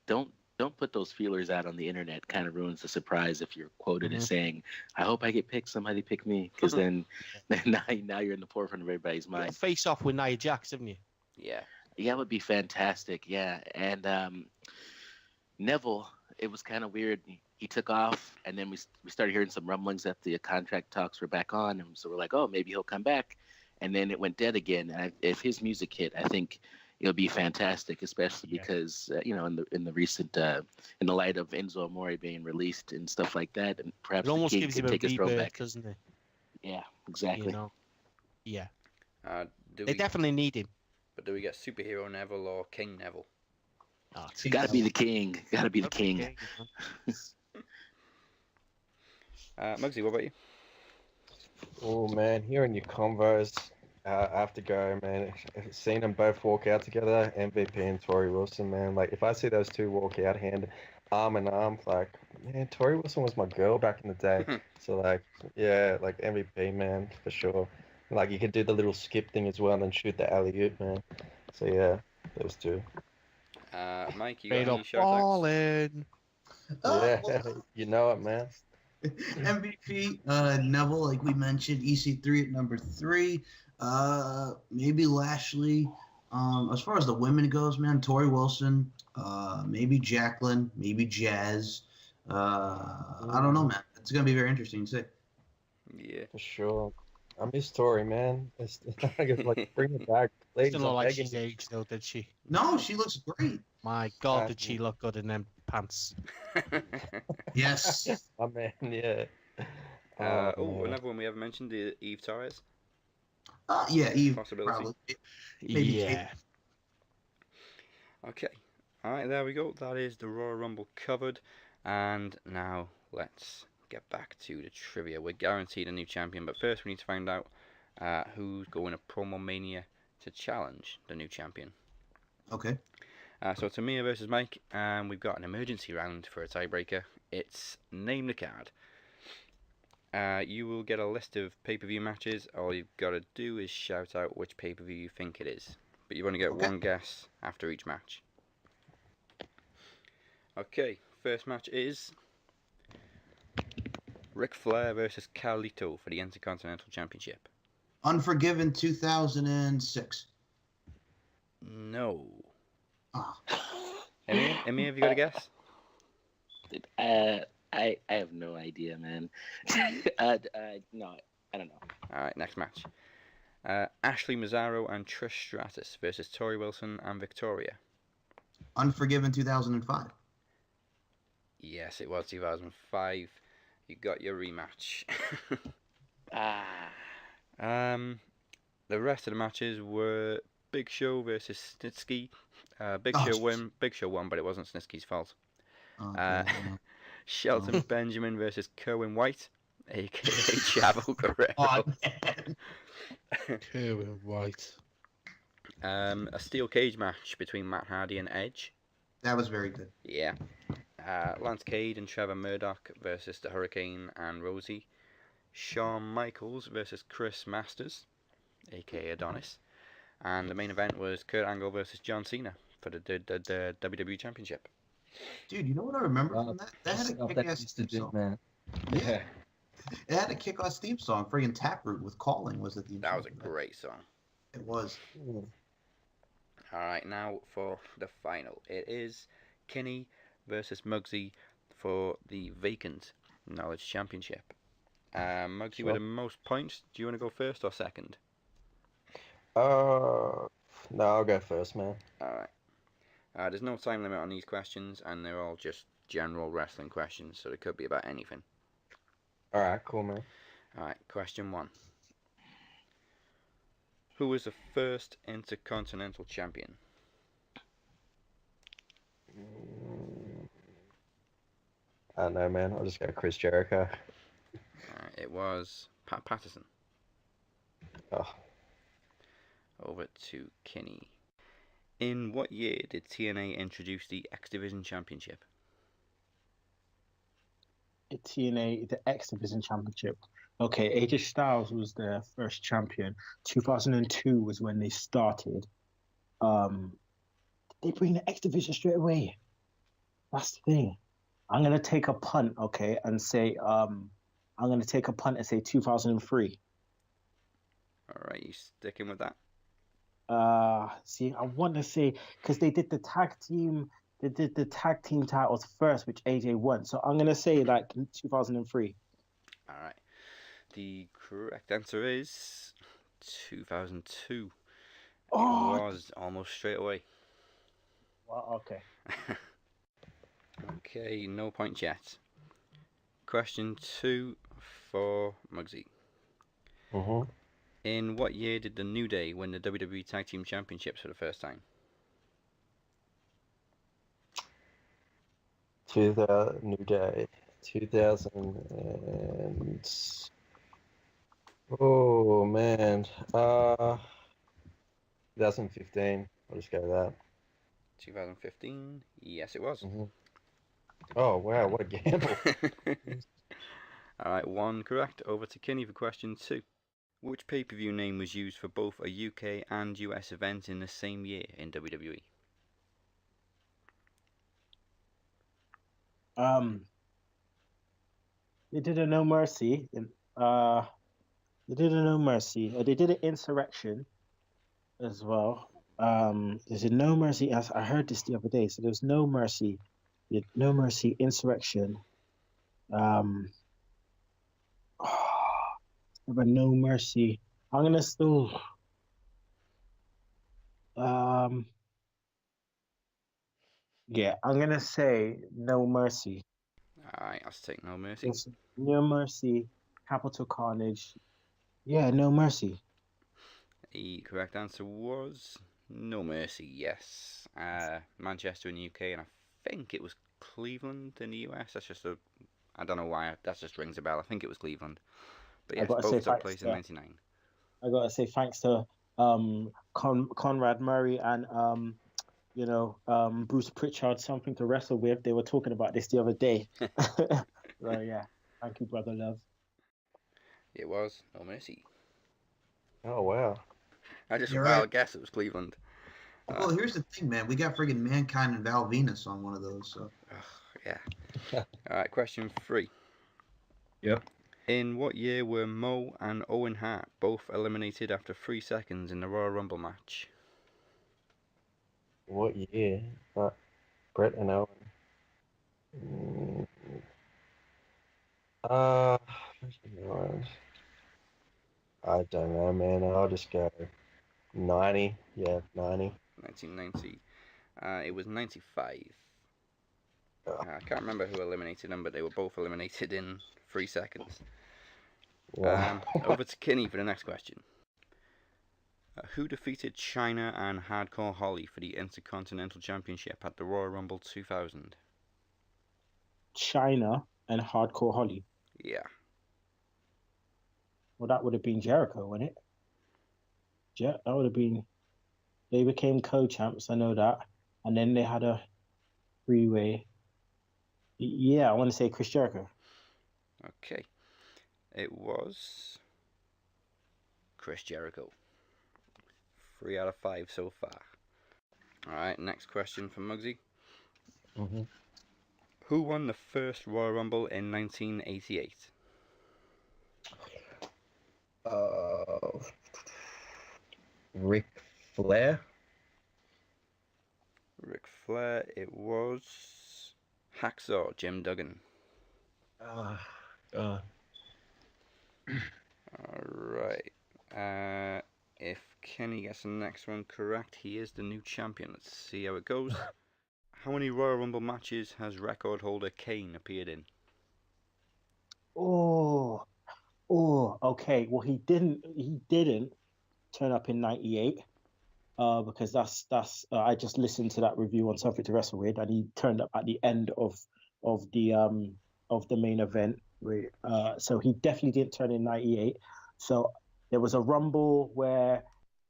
Speaker 7: don't put those feelers out on the internet. Kind of ruins the surprise if you're quoted as saying, "I hope I get picked. Somebody pick me," because then now you're in the forefront of everybody's mind.
Speaker 5: Face off with Nia Jax, haven't you?
Speaker 10: Yeah.
Speaker 7: Yeah, it would be fantastic. Yeah, and Neville, it was kind of weird. He took off, and then we started hearing some rumblings that the contract talks were back on, and so we're like, oh, maybe he'll come back. And then it went dead again. And if his music hit, I think it'll be fantastic, especially because in the recent in the light of Enzo Amore being released and stuff like that, and perhaps
Speaker 5: it almost
Speaker 7: the King
Speaker 5: gives
Speaker 7: can
Speaker 5: him
Speaker 7: take
Speaker 5: a
Speaker 7: his throne
Speaker 5: rebirth,
Speaker 7: back.
Speaker 5: doesn't it?
Speaker 7: Yeah, exactly.
Speaker 5: You know? Yeah.
Speaker 10: They
Speaker 5: definitely need him.
Speaker 10: But do we get Superhero Neville or King Neville?
Speaker 7: Oh, it's gotta be the King. Gotta be the King.
Speaker 10: Mugzy, what about you?
Speaker 8: Oh man, hearing your convos, I have to go, man. Seeing them both walk out together, MVP and Tori Wilson, man. Like if I see those two walk out arm in arm, like man, Tori Wilson was my girl back in the day. So like, yeah, like MVP, man, for sure. Like you could do the little skip thing as well and shoot the alley oop, man. So yeah, those two.
Speaker 10: Mike, you got any shout-outs?
Speaker 8: Yeah, you know it, man.
Speaker 6: MVP, Neville, like we mentioned, EC3 at number 3. Maybe Lashley. As far as the women goes, man, Tori Wilson, maybe Jacqueline, maybe Jazz. I don't know, man. It's gonna be very interesting to see.
Speaker 10: Yeah,
Speaker 8: for sure. I miss Tori, man. It's like bring it back, please.
Speaker 5: Didn't look like she's aged though, did she?
Speaker 6: No, she looks great.
Speaker 5: My God, did she look good in them pants?
Speaker 6: Yes.
Speaker 8: Oh man, yeah.
Speaker 10: Another one we haven't mentioned, Eve Torres.
Speaker 6: Yeah, Eve.
Speaker 10: Possibility.
Speaker 6: Probably.
Speaker 5: Yeah.
Speaker 10: Okay. All right, there we go. That is the Royal Rumble covered, and now let's get back to the trivia. We're guaranteed a new champion, but first we need to find out who's going to Promo Mania to challenge the new champion.
Speaker 6: Okay.
Speaker 10: So it's Emir versus Mike, and we've got an emergency round for a tiebreaker. It's Name the Card. You will get a list of pay-per-view matches. All you've got to do is shout out which pay-per-view you think it is. But you've only got one guess after each match. Okay, first match is Ric Flair versus Carlito for the Intercontinental Championship.
Speaker 6: Unforgiven 2006.
Speaker 10: No.
Speaker 6: Ah.
Speaker 10: Emir, have you got a guess?
Speaker 7: I have no idea, man. No, I don't know.
Speaker 10: Alright, next match. Ashley Mazzaro and Trish Stratus versus Tori Wilson and Victoria.
Speaker 6: Unforgiven 2005.
Speaker 10: Yes, it was 2005. You got your rematch. The rest of the matches were Big Show versus Snitsky. Big Show won, but it wasn't Snitsky's fault. Shelton Benjamin versus Kerwin White, aka Chavo Guerrero.
Speaker 6: Oh, man.
Speaker 5: Kerwin White.
Speaker 10: A steel cage match between Matt Hardy and Edge.
Speaker 6: That was very good.
Speaker 10: Yeah. Lance Cade and Trevor Murdoch versus the Hurricane and Rosie. Shawn Michaels versus Chris Masters, aka Adonis. And the main event was Kurt Angle versus John Cena for the WWE Championship.
Speaker 6: Dude, you know what I remember from that? That had a kick-ass theme song.
Speaker 8: Man.
Speaker 6: Yeah. It had a kick-ass theme song. Friggin' Taproot with Calling was the theme song.
Speaker 10: That was a great song.
Speaker 6: It was.
Speaker 10: Alright, now for the final. It is Kinny versus Mugzy for the vacant Knowledge Championship. Mugzy with the most points. Do you want to go first or second?
Speaker 8: No, I'll go first, man.
Speaker 10: Alright. There's no time limit on these questions, and they're all just general wrestling questions, so they could be about anything.
Speaker 8: Alright, cool, man.
Speaker 10: Alright, question 1. Who was the first Intercontinental Champion?
Speaker 8: I don't know, man. I'll just go Chris Jericho.
Speaker 10: It was Pat Patterson.
Speaker 8: Oh.
Speaker 10: Over to Kinny. In what year did TNA introduce the X Division Championship?
Speaker 9: TNA, the X Division Championship. Okay, AJ Styles was their first champion. 2002 was when they started. Did they bring the X Division straight away? That's the thing. I'm gonna take a punt, okay, and say 2003.
Speaker 10: All right, you sticking with that?
Speaker 9: See, I want to say because they did the tag team titles first, which AJ won. So I'm gonna say like 2003.
Speaker 10: All right. The correct answer is 2002.
Speaker 9: Oh,
Speaker 10: it was almost straight away.
Speaker 9: Well, okay.
Speaker 10: Okay, no point yet. Question 2 for Mugzy. In what year did the New Day win the WWE Tag Team Championships for the first time?
Speaker 8: 2000 New Day. 2000 and... Oh, man. 2015. I'll just go with that.
Speaker 10: 2015? Yes, it was.
Speaker 8: Oh, wow. What a gamble.
Speaker 10: Alright, 1 correct. Over to Kinny for question 2. Which pay-per-view name was used for both a UK and US event in the same year in WWE?
Speaker 9: They did a No Mercy. They did a No Mercy. They did an Insurrection as well. There's a No Mercy. I heard this the other day. So there's No Mercy. No Mercy, Insurrection. But No Mercy. I'm gonna still. Yeah, I'm gonna say No Mercy.
Speaker 10: Alright, I'll take No Mercy.
Speaker 9: No Mercy, Capital Carnage. Yeah, No Mercy.
Speaker 10: The correct answer was No Mercy, yes. Manchester in the UK, and I think it was Cleveland in the US. That's just a I don't know why. That just rings a bell. I think it was Cleveland. But
Speaker 9: I
Speaker 10: yes,
Speaker 9: gotta say
Speaker 10: both took
Speaker 9: thanks
Speaker 10: place in
Speaker 9: to,
Speaker 10: '99.
Speaker 9: I gotta say thanks to Conrad Murray and Bruce Pritchard, something to wrestle with. They were talking about this the other day. So yeah, thank you, brother love.
Speaker 10: It was No Mercy.
Speaker 8: Oh wow.
Speaker 10: I just
Speaker 6: You're
Speaker 10: wild
Speaker 6: right.
Speaker 10: guess it was Cleveland.
Speaker 6: Well, here's the thing, man. We got friggin' Mankind and Val Venus on one of those. So
Speaker 10: Yeah. All right, question 3.
Speaker 8: Yep.
Speaker 10: In what year were Mo and Owen Hart both eliminated after 3 seconds in the Royal Rumble match?
Speaker 8: What year? Brett and Owen. Uh, I don't know, man. I'll just go 90. Yeah, 90.
Speaker 10: 1990. It was 95.
Speaker 8: Oh,
Speaker 10: I can't remember who eliminated them, but they were both eliminated in 3 seconds.
Speaker 8: wow.
Speaker 10: Over to Kinny for the next question. Who defeated China and Hardcore Holly for the Intercontinental Championship at the Royal Rumble 2000?
Speaker 9: China and Hardcore Holly.
Speaker 10: Yeah.
Speaker 9: Well, that would have been Jericho, wouldn't it? Yeah, that would have been. They became co-champs. I know that, and then they had a three-way. Yeah, I want to say Chris Jericho.
Speaker 10: Okay. It was Chris Jericho. 3 out of 5 so far. Alright, next question from Mugzy.
Speaker 8: Mm-hmm.
Speaker 10: Who won the first Royal Rumble in 1988?
Speaker 8: Ric Flair.
Speaker 10: Ric Flair, it was Hacksaw Jim Duggan. Alright. If Kenny gets the next one correct, he is the new champion. Let's see how it goes. How many Royal Rumble matches has record holder Kane appeared in?
Speaker 9: Oh, okay. Well, he didn't turn up in '98. Because that's I just listened to that review on Something to Wrestle With, and he turned up at the end of the main event. So he definitely didn't turn in '98. So there was a Rumble where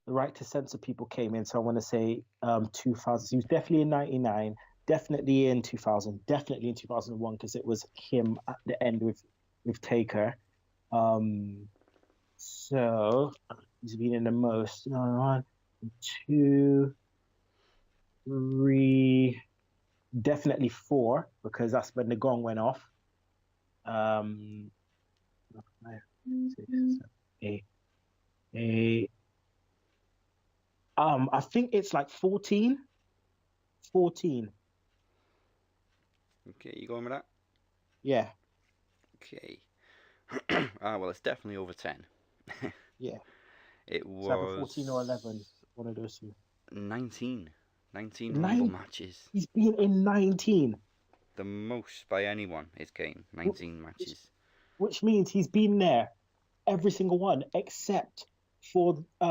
Speaker 9: the Right to Censor people came in. So I want to say 2000. He was definitely in '99, definitely in 2000, definitely in 2001 because it was him at the end with Taker. So he's been in the most. 1, 2, 3, definitely 4 because that's when the gong went off. 5, 6, 7, 8. I think it's like 14. 14.
Speaker 10: Okay, you going with that?
Speaker 9: Yeah.
Speaker 10: Okay. Well, it's definitely over 10.
Speaker 9: Yeah.
Speaker 10: It
Speaker 9: It's either
Speaker 10: was
Speaker 9: 14 or 11. One of those two.
Speaker 10: 19 Rumble matches.
Speaker 9: He's been in 19.
Speaker 10: The most by anyone is Kane. 19 matches.
Speaker 9: Which means he's been there every single one except for that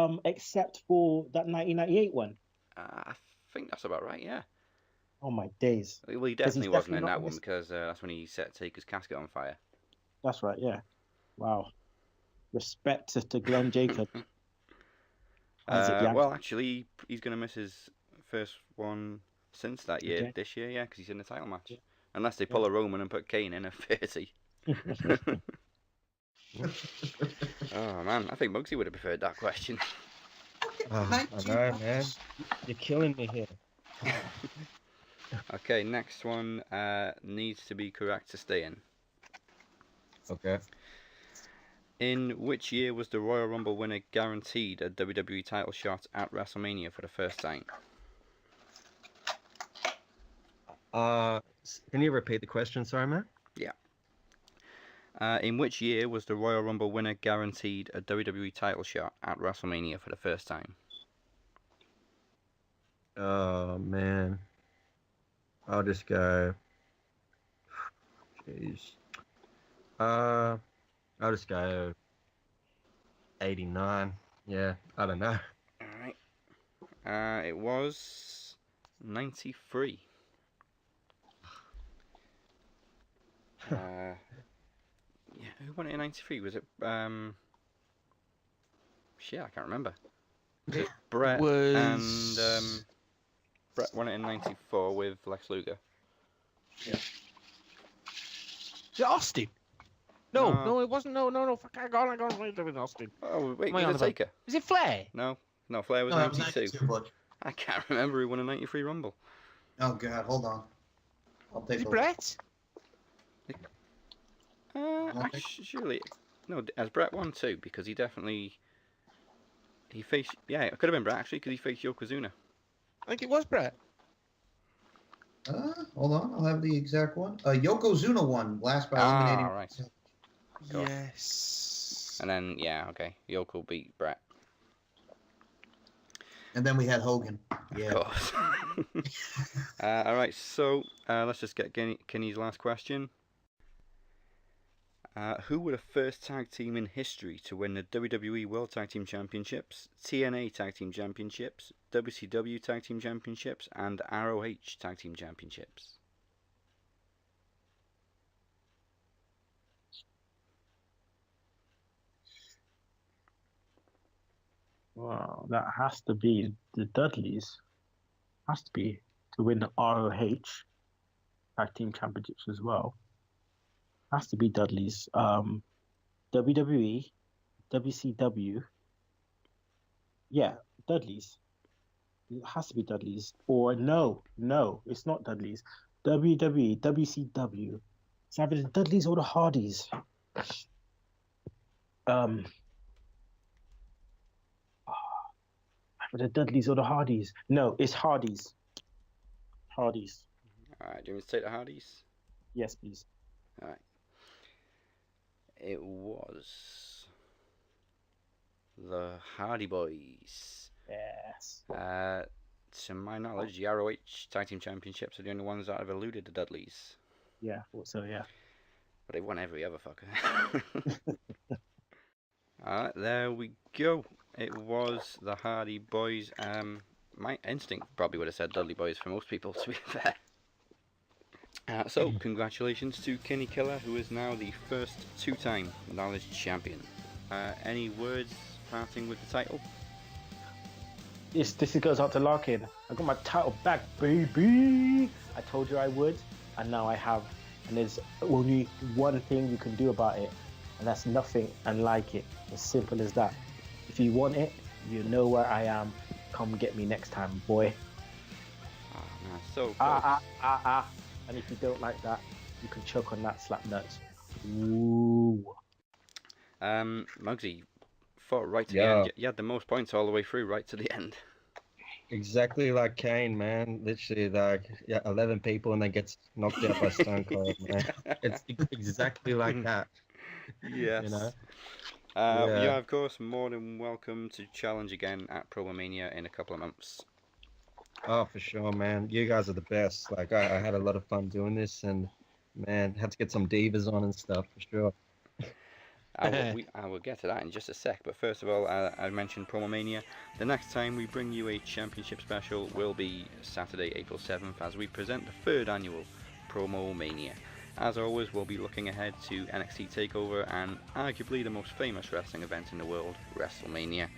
Speaker 9: 1998 one.
Speaker 10: I think that's about right, yeah.
Speaker 9: Oh my days.
Speaker 10: Well, he
Speaker 9: 'Cause he's
Speaker 10: definitely wasn't
Speaker 9: definitely
Speaker 10: in
Speaker 9: not
Speaker 10: that
Speaker 9: in
Speaker 10: one
Speaker 9: this-
Speaker 10: because that's when he set Taker's casket on fire.
Speaker 9: That's right, yeah. Wow. Respect to Glenn Jacob.
Speaker 10: Well, actually, he's going to miss his first one since that year,
Speaker 9: Okay.
Speaker 10: this year, yeah, because he's in the title match.
Speaker 9: Yeah.
Speaker 10: Unless they pull a Roman and put Kane in at 30. Oh, man, I think Mugzy would have preferred that question.
Speaker 8: I know, man. You're killing me here.
Speaker 10: Okay, next one needs to be correct to stay in.
Speaker 8: Okay.
Speaker 10: In which year was the Royal Rumble winner guaranteed a WWE title shot at WrestleMania for the first time?
Speaker 8: Can you repeat the question? Sorry, man.
Speaker 10: Yeah. In which year was the Royal Rumble winner guaranteed a WWE title shot at WrestleMania for the first time?
Speaker 8: Oh, man. I'll just go. Jeez. I'll just go 89. Yeah, I don't know.
Speaker 10: Alright. It was 93. Who won it in '93? Was it shit, I can't remember. Was it Brett and Brett won it in '94 with Lex Luger.
Speaker 6: Yeah.
Speaker 5: Is it Austin? No, it wasn't. No. Fuck, I got it with Austin.
Speaker 10: Oh wait,
Speaker 5: Am I on
Speaker 10: was it Taker?
Speaker 5: Is it Flair?
Speaker 10: No, Flair was
Speaker 6: No, that was
Speaker 10: 92.
Speaker 6: 92, Butch.
Speaker 10: I can't remember who won a '93 Rumble.
Speaker 6: Oh God, hold on. I'll take
Speaker 5: Is it
Speaker 6: a
Speaker 5: Brett?
Speaker 10: Actually, no, as Brett won too, because he faced, yeah, it could have been Brett actually, because he faced Yokozuna.
Speaker 5: I think it was Brett.
Speaker 6: Hold on, I'll have the exact one. Yokozuna won last by eliminating.
Speaker 10: Right. Cool.
Speaker 5: Yes.
Speaker 10: And then, yeah, okay, Yoko beat Brett.
Speaker 6: And then we had Hogan. Yeah.
Speaker 10: Of course. All right, so let's just get Kenny's last question. Who were the first tag team in history to win the WWE World Tag Team Championships, TNA Tag Team Championships, WCW Tag Team Championships, and ROH Tag Team Championships?
Speaker 9: Wow, that has to be the Dudleys. Has to be to win the ROH Tag Team Championships as well. Has to be Dudleys. WWE, WCW. Yeah, Dudleys. It has to be Dudleys. Or no, it's not Dudleys. WWE, WCW. It's either the Dudleys or the Hardys. Either the Dudleys or the Hardys. No, it's Hardys. Hardys.
Speaker 10: Alright, do you want me to take the Hardys?
Speaker 9: Yes, please.
Speaker 10: Alright. It was the Hardy Boys.
Speaker 9: Yes.
Speaker 10: To my knowledge, the ROH Tag Team Championships are the only ones that have eluded the Dudleys.
Speaker 9: Yeah, I thought so, yeah.
Speaker 10: But they've won every other fucker. Alright, there we go. It was the Hardy Boys. My instinct probably would have said Dudley Boys for most people, to be fair. So, congratulations to Kinny Killa, who is now the first two-time Knowledge Champion. Any words parting with the title?
Speaker 9: This goes out to Larkin. I got my title back, baby. I told you I would, and now I have. And there's only one thing you can do about it, and that's nothing and like it. As simple as that. If you want it, you know where I am. Come get me next time, boy.
Speaker 10: Oh, man, so close.
Speaker 9: And if you don't like that, you can choke on that slap nuts. Ooh.
Speaker 10: Mugzy, fought right to the end. You had the most points all the way through, right to the end.
Speaker 8: Exactly like Kane, man. Literally, 11 people and then gets knocked out by Stone Cold, man. It's exactly like that.
Speaker 10: Yes.
Speaker 8: You know?
Speaker 10: You are, of course, more than welcome to challenge again at Promomania in a couple of months.
Speaker 8: Oh, for sure, man. You guys are the best. Like, I had a lot of fun doing this, and, man, had to get some divas on and stuff, for sure.
Speaker 10: I will get to that in just a sec, but first of all, I mentioned Promomania. The next time we bring you a championship special will be Saturday, April 7th, as we present the third annual Promomania. As always, we'll be looking ahead to NXT TakeOver and arguably the most famous wrestling event in the world, WrestleMania.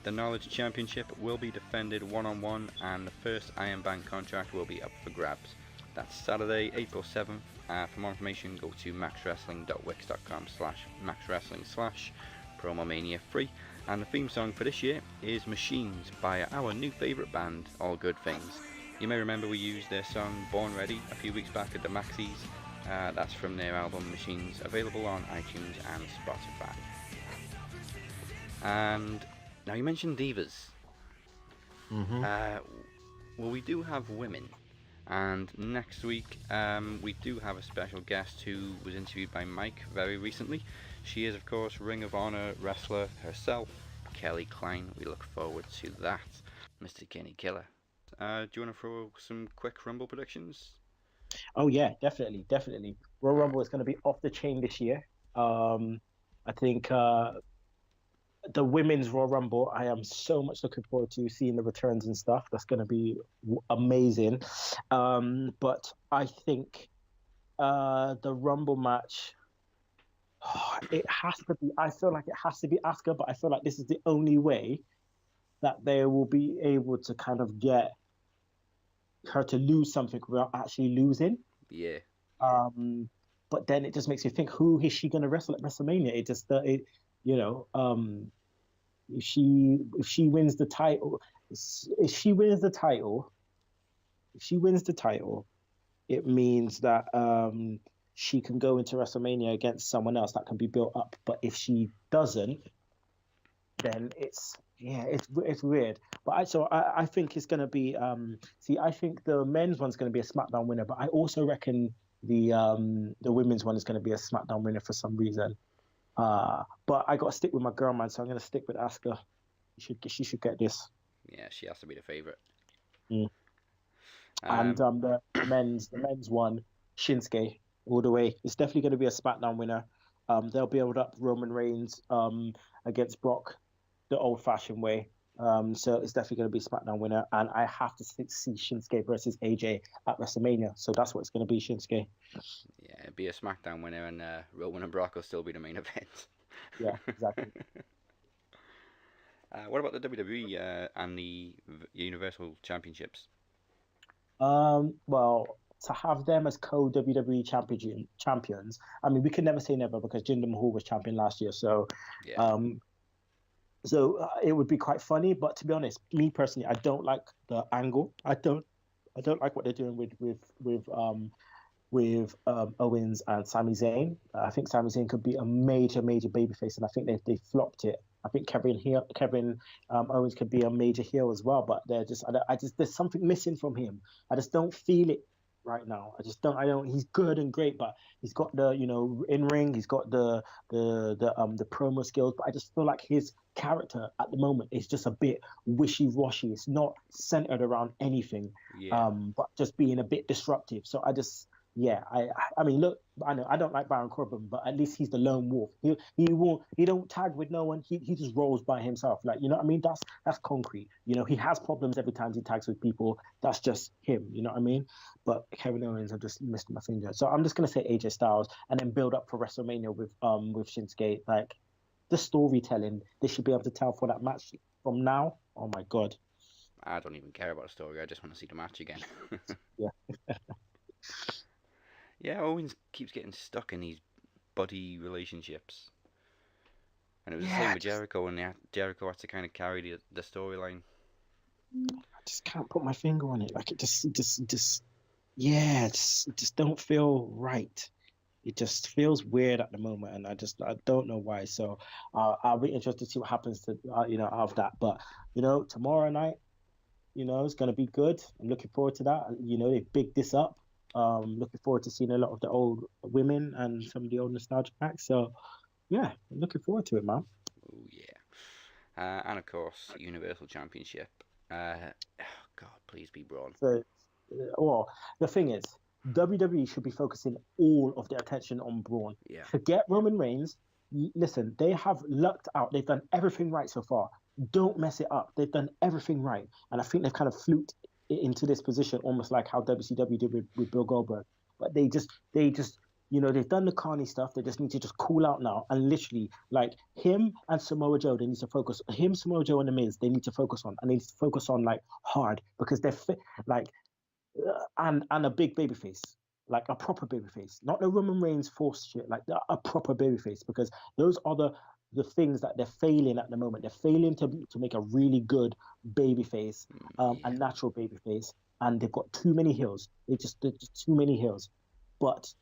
Speaker 10: The Knowledge Championship will be defended one-on-one, and the first Iron Bank contract will be up for grabs. That's Saturday, April 7th. For more information, go to maxwrestling.wix.com/maxwrestling/promomania3. And the theme song for this year is Machines by our new favourite band, All Good Things. You may remember we used their song Born Ready a few weeks back at the Maxis. That's from their album Machines, available on iTunes and Spotify. And now you mentioned divas. Well, we do have women. And next week, we do have a special guest who was interviewed by Mike very recently. She is, of course, Ring of Honor wrestler herself, Kelly Klein. We look forward to that. Mr. Kinny Killa. Do you want to throw some quick Rumble predictions?
Speaker 9: Oh, yeah, definitely. Royal Rumble is going to be off the chain this year. I think the women's Royal Rumble, I am so much looking forward to seeing the returns and stuff. That's going to be amazing. But I think the Rumble match, It has to be. I feel like it has to be Asuka, but I feel like this is the only way that they will be able to kind of get her to lose something without actually losing.
Speaker 10: Yeah.
Speaker 9: But then it just makes me think, who is she going to wrestle at WrestleMania? It just, you know, if she wins the title, if she wins the title, if she wins the title, it means that she can go into WrestleMania against someone else that can be built up. But if she doesn't, then it's weird. But I think it's gonna be I think the men's one's gonna be a SmackDown winner, but I also reckon the women's one is gonna be a SmackDown winner for some reason. But I gotta stick with my girl, man, so I'm gonna stick with Asuka. She should get this.
Speaker 10: Yeah, she has to be the favorite.
Speaker 9: And the men's one, Shinsuke, all the way. It's definitely going to be a SmackDown winner. They'll build up Roman Reigns against Brock the old-fashioned way. So it's definitely going to be a SmackDown winner. And I have to see Shinsuke versus AJ at WrestleMania. So that's what it's going to be, Shinsuke.
Speaker 10: Yeah, it'd be a SmackDown winner, and Roman and Brock will still be the main event.
Speaker 9: Yeah, exactly.
Speaker 10: What about the WWE and the Universal Championships?
Speaker 9: Well, to have them as co-WWE champions, I mean, we can never say never because Jinder Mahal was champion last year, so
Speaker 10: yeah.
Speaker 9: It would be quite funny. But to be honest, me personally, I don't like the angle. I don't like what they're doing with Owens and Sami Zayn. I think Sami Zayn could be a major babyface, and I think they flopped it. I think Kevin Owens could be a major heel as well, but there's something missing from him. I just don't feel it right now. I don't. He's good and great, but he's got the in ring. He's got the promo skills, but I just feel like his character at the moment is just a bit wishy-washy. It's not centered around anything, but just being a bit disruptive. So I mean, look, I know I don't like Baron Corbin, but at least he's the lone wolf. He don't tag with no one. He just rolls by himself. Like, you know what I mean? That's concrete. He has problems every time he tags with people. That's just him. You know what I mean? But Kevin Owens, I've just missed my finger. So I'm just gonna say AJ Styles and then build up for WrestleMania with Shinsuke. Like, the storytelling they should be able to tell for that match from now. Oh my god.
Speaker 10: I don't even care about the story. I just want to see the match again.
Speaker 9: Yeah.
Speaker 10: Yeah, Owens keeps getting stuck in these buddy relationships. And it was the same with Jericho, and Jericho had to kind of carry the storyline.
Speaker 9: I just can't put my finger on it. Like, it just don't feel right. It just feels weird at the moment, and I don't know why. So I'll be interested to see what happens to out of that. But tomorrow night, it's gonna be good. I'm looking forward to that. They bigged this up. Looking forward to seeing a lot of the old women and some of the old nostalgic acts. So, yeah, I'm looking forward to it, man.
Speaker 10: Oh, yeah. And, of course, Universal Championship. God, please be Braun.
Speaker 9: So, well, the thing is, WWE should be focusing all of their attention on Braun.
Speaker 10: Yeah.
Speaker 9: Forget Roman Reigns. Listen, they have lucked out. They've done everything right so far. Don't mess it up. They've done everything right. And I think they've kind of fluked into this position, almost like how WCW did with Bill Goldberg. But they just they've done the Carney stuff. They just need to just cool out now, and literally, like, him and Samoa Joe, they need to focus. Him, Samoa Joe, and The Miz, they need to focus on, and they need to focus on, like, hard, because they're and a big babyface, like a proper babyface, not the Roman Reigns forced shit, like a proper babyface, because those are the things that they're failing at the moment. They're failing to make a really good babyface, a natural babyface, and they've got too many heels. They're just too many heels, but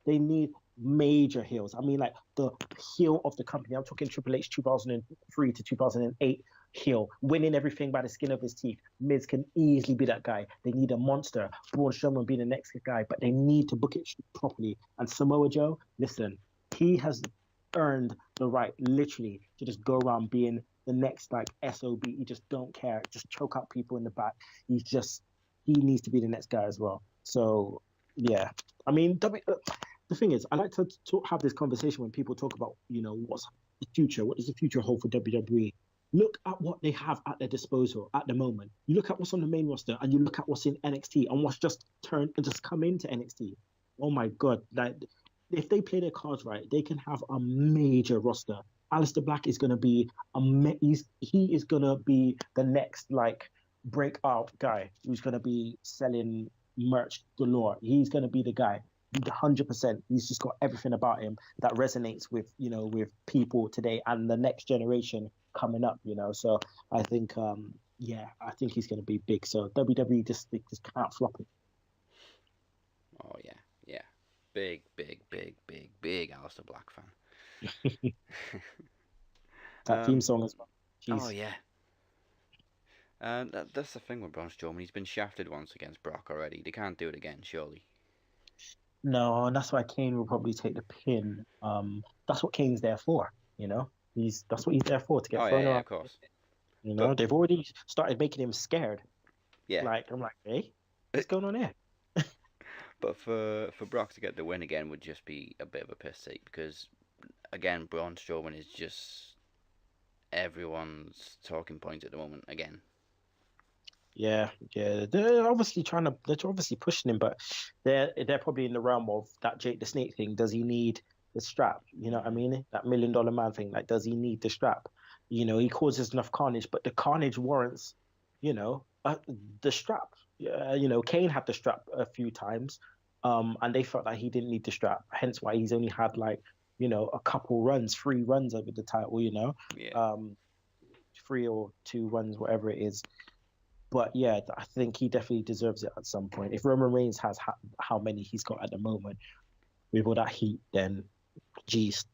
Speaker 9: they need major heels. I mean, like, the heel of the company. I'm talking Triple H 2003 to 2008 heel, winning everything by the skin of his teeth. Miz can easily be that guy. They need a monster. Braun Strowman being the next guy, but they need to book it properly. And Samoa Joe, listen, he has earned the right, literally, to just go around being the next, like, SOB. He just don't care. Just choke out people in the back. He needs to be the next guy as well. So, yeah. I mean, the thing is, I like to have this conversation when people talk about, what's the future? What does the future hold for WWE? Look at what they have at their disposal at the moment. You look at what's on the main roster, and you look at what's in NXT and what's just come into NXT. Oh my God. Like, if they play their cards right, they can have a major roster. Alistair Black is going to be he is going to be the next like breakout guy who's going to be selling merch galore. He's going to be the guy. 100%. He's just got everything about him that resonates with with people today and the next generation coming up. So I think I think he's going to be big. So WWE just can't flop it.
Speaker 10: Oh yeah, yeah, big Alistair Black fan.
Speaker 9: That theme song as well.
Speaker 10: Oh
Speaker 9: Jeez.
Speaker 10: yeah. That's the thing with Braun Strowman. He's been shafted once against Brock already. They can't do it again, surely.
Speaker 9: No, and that's why Kane will probably take the pin. That's what Kane's there for. That's what he's there for, to get thrown around.
Speaker 10: Of course.
Speaker 9: But they've already started making him scared.
Speaker 10: Yeah.
Speaker 9: Like I'm like, hey, what's going on here?
Speaker 10: But for Brock to get the win again would just be a bit of a piss take because, again, Braun Strowman is just everyone's talking point at the moment again.
Speaker 9: Yeah. They're obviously pushing him, but they're probably in the realm of that Jake the Snake thing. Does he need the strap? You know what I mean? That $1 million man thing. Like, does he need the strap? He causes enough carnage, but the carnage warrants, the strap. Kane had the strap a few times, and they felt like he didn't need the strap. Hence why he's only had like, a couple runs, 3 runs over the title.
Speaker 10: Yeah.
Speaker 9: 3 or 2 runs, whatever it is. But yeah, I think he definitely deserves it at some point. If Roman Reigns has how many he's got at the moment with all that heat, then geez.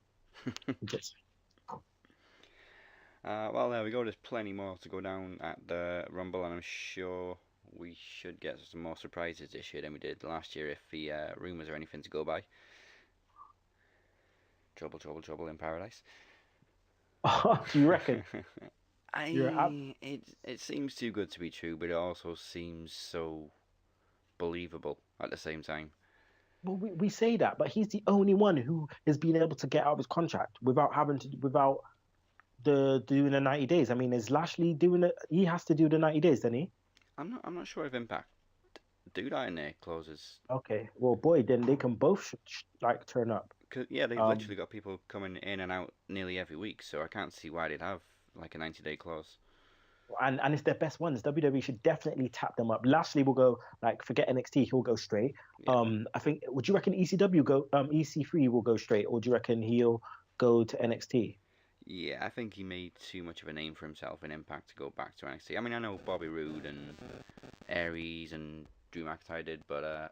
Speaker 10: Well, there we go. There's plenty more to go down at the Rumble, and I'm sure we should get some more surprises this year than we did last year if the rumours are anything to go by. Trouble in paradise.
Speaker 9: Do you reckon?
Speaker 10: It seems too good to be true, but it also seems so believable at the same time.
Speaker 9: Well, we say that, but he's the only one who has been able to get out of his contract without doing the 90 days. I mean, is Lashley doing it? He has to do the 90 days, doesn't he?
Speaker 10: I'm not sure if Impact do that in their clauses.
Speaker 9: Okay, well, boy, then they can both turn up.
Speaker 10: They've literally got people coming in and out nearly every week, so I can't see why they'd have like a 90-day clause.
Speaker 9: And it's their best ones. WWE should definitely tap them up. Lashley will go, forget NXT, he'll go straight. Yeah. I think, would you reckon EC3 will go straight, or do you reckon he'll go to NXT?
Speaker 10: Yeah, I think he made too much of a name for himself in Impact to go back to NXT. I mean, I know Bobby Roode and Aries and Drew McIntyre did, but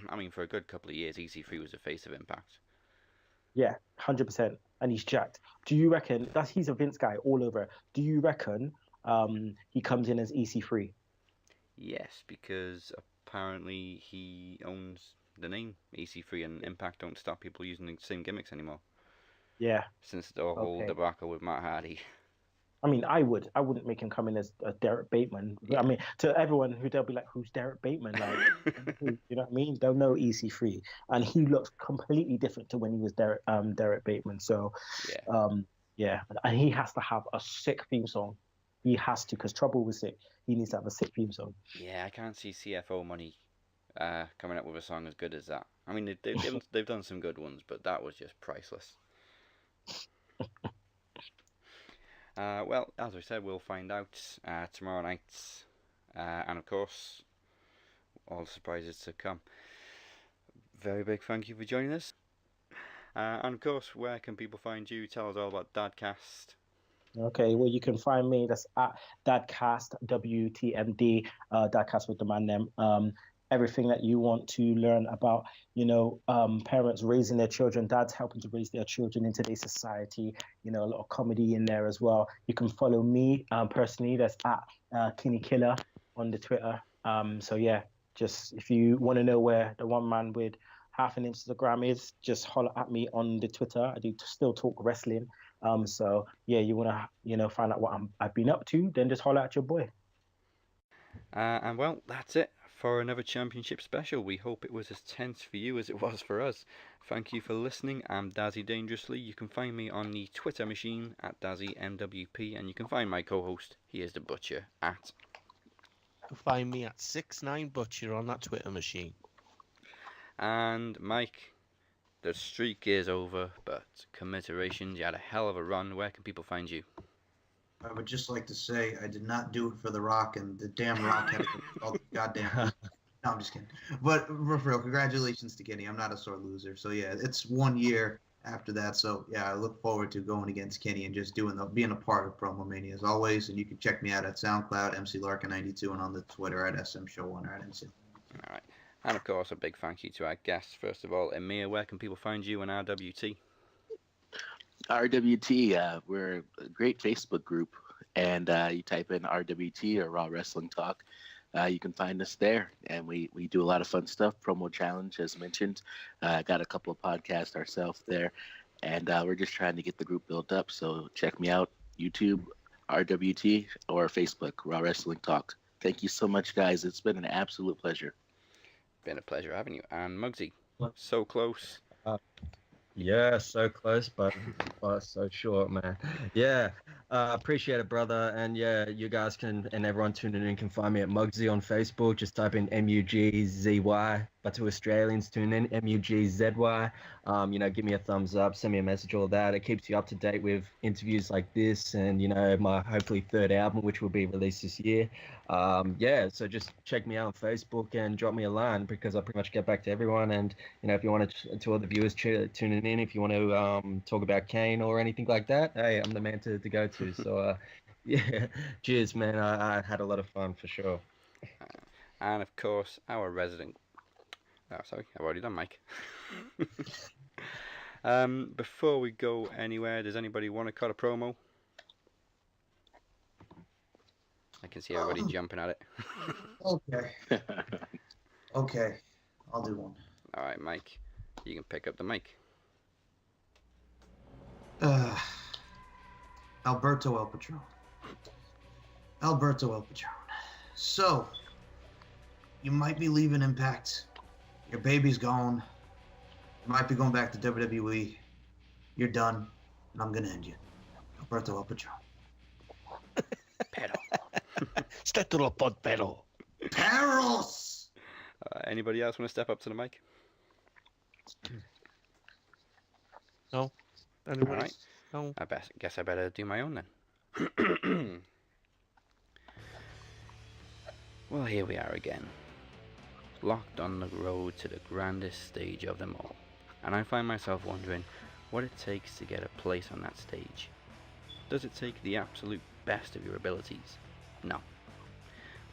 Speaker 10: I mean, for a good couple of years, EC3 was the face of Impact.
Speaker 9: Yeah, 100%. And he's jacked. Do you reckon he's a Vince guy all over? Do you reckon he comes in as EC3?
Speaker 10: Yes, because apparently he owns the name EC3, and Impact don't stop people using the same gimmicks anymore.
Speaker 9: Yeah.
Speaker 10: Since the whole debacle with Matt Hardy.
Speaker 9: I mean, I wouldn't make him come in as Derek Bateman. Yeah. I mean, to everyone they'll be like, who's Derek Bateman? Like, you know what I mean? They'll know EC3, and he looks completely different to when he was Derek Bateman. So, yeah, and he has to have a sick theme song. He has to, because Trouble was sick. He needs to have a sick theme song.
Speaker 10: Yeah, I can't see CFO Money coming up with a song as good as that. I mean, they've done some good ones, but that was just priceless. Well, as I said, we'll find out tomorrow night, and of course, all the surprises to come. Very big thank you for joining us. And of course, where can people find you? Tell us all about Dadcast.
Speaker 9: Okay, well, you can find me. That's at Dadcast, WTMD, Dadcast with the man them. Everything that you want to learn about, parents raising their children, dads helping to raise their children in today's society, a lot of comedy in there as well. You can follow me personally. That's at Kinny Killa on the Twitter. So yeah, just if you want to know where the one man with half an Instagram is, just holler at me on the Twitter. I do still talk wrestling. So yeah, you want to, find out what I've been up to, then just holler at your boy.
Speaker 10: And well, that's it for another championship special. We hope it was as tense for you as it was for us. Thank you for listening. I'm Dazzy Dangerously. You can find me on the Twitter machine at DazzyMWP, and you can find my co-host, he is the Butcher, at...
Speaker 5: You can find me at 69Butcher on that Twitter machine.
Speaker 10: And Mike, the streak is over, but commiserations, you had a hell of a run. Where can people find you?
Speaker 6: I would just like to say I did not do it for The Rock, and the damn Rock had to all the goddamn. No, I'm just kidding. But for real, congratulations to Kenny. I'm not a sore loser. So yeah, it's 1 year after that. So yeah, I look forward to going against Kenny and just being a part of Promo Mania as always. And you can check me out at SoundCloud, MC Larkin92, and on the Twitter at SM Show1 or at MC.
Speaker 10: All right. And of course, a big thank you to our guests. First of all, Emir, where can people find you and RWT?
Speaker 7: RWT, we're a great Facebook group, and you type in RWT or Raw Wrestling Talk. You can find us there, and we do a lot of fun stuff. Promo Challenge, as mentioned. Got a couple of podcasts ourselves there, and we're just trying to get the group built up. So check me out, YouTube, RWT, or Facebook, Raw Wrestling Talk. Thank you so much, guys. It's been an absolute pleasure.
Speaker 10: Been a pleasure having you. And Mugzy, so close.
Speaker 8: Yeah, so close, but so short, man. Yeah, appreciate it, brother. And yeah, you guys can, and everyone tuning in can find me at Mugzy on Facebook. Just type in MUGZY. But to Australians, tune in MUGZY. Give me a thumbs up, send me a message, all that. It keeps you up to date with interviews like this, and my hopefully third album, which will be released this year. So just check me out on Facebook and drop me a line, because I pretty much get back to everyone. And if you want to all the viewers tuning in, if you want to talk about Kane or anything like that, hey, I'm the man to go to. So yeah, cheers, man. I had a lot of fun for sure.
Speaker 10: And of course, our resident. Oh, sorry, I've already done Mike. Before we go anywhere, does anybody want to cut a promo? I can see everybody jumping at it.
Speaker 6: Okay. Okay, I'll do one.
Speaker 10: All right, Mike, you can pick up the mic.
Speaker 6: Alberto El Patron. So, you might be leaving Impact. Your baby's gone. You might be going back to WWE. You're done, and I'm gonna end you. Alberto El Patron.
Speaker 5: Pero. Stetro pod pero.
Speaker 6: Perros!
Speaker 10: Anybody else want to step up to the mic?
Speaker 5: No. Anybody?
Speaker 10: All right.
Speaker 5: No.
Speaker 10: Guess I better do my own then. Well, here we are again, locked on the road to the grandest stage of them all, and I find myself wondering what it takes to get a place on that stage. Does it take the absolute best of your abilities? No.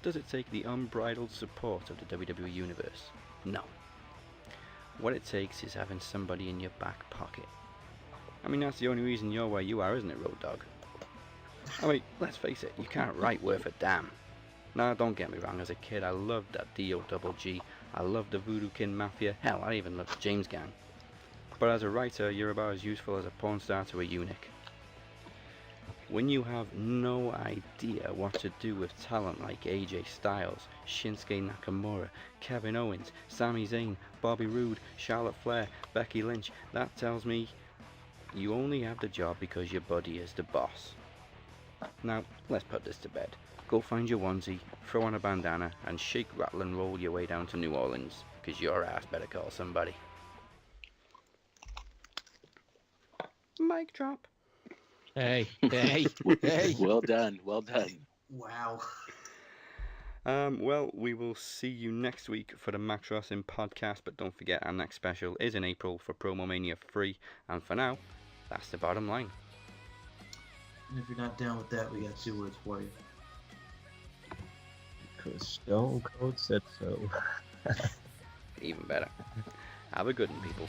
Speaker 10: Does it take the unbridled support of the WWE Universe? No. What it takes is having somebody in your back pocket. I mean, that's the only reason you're where you are, isn't it, Road Dogg? I mean, let's face it, you can't write worth a damn. Now, don't get me wrong, as a kid I loved that D.O.G.G, I loved the Voodoo Kin Mafia, hell, I even loved the James Gang. But as a writer, you're about as useful as a porn star to a eunuch. When you have no idea what to do with talent like AJ Styles, Shinsuke Nakamura, Kevin Owens, Sami Zayn, Bobby Roode, Charlotte Flair, Becky Lynch, that tells me you only have the job because your buddy is the boss. Now, let's put this to bed. Go find your onesie, throw on a bandana, and shake, rattle, and roll your way down to New Orleans, because your ass better call somebody. Mic drop.
Speaker 5: Hey.
Speaker 7: Well done.
Speaker 6: Wow.
Speaker 10: Well, we will see you next week for the Max Wrestling podcast, but don't forget our next special is in April for Promo Mania 3, and for now, that's the bottom line.
Speaker 6: And if you're not down with that, we got 2 words for you.
Speaker 8: Because Stone Cold said so.
Speaker 10: Even better. Have a good one, people.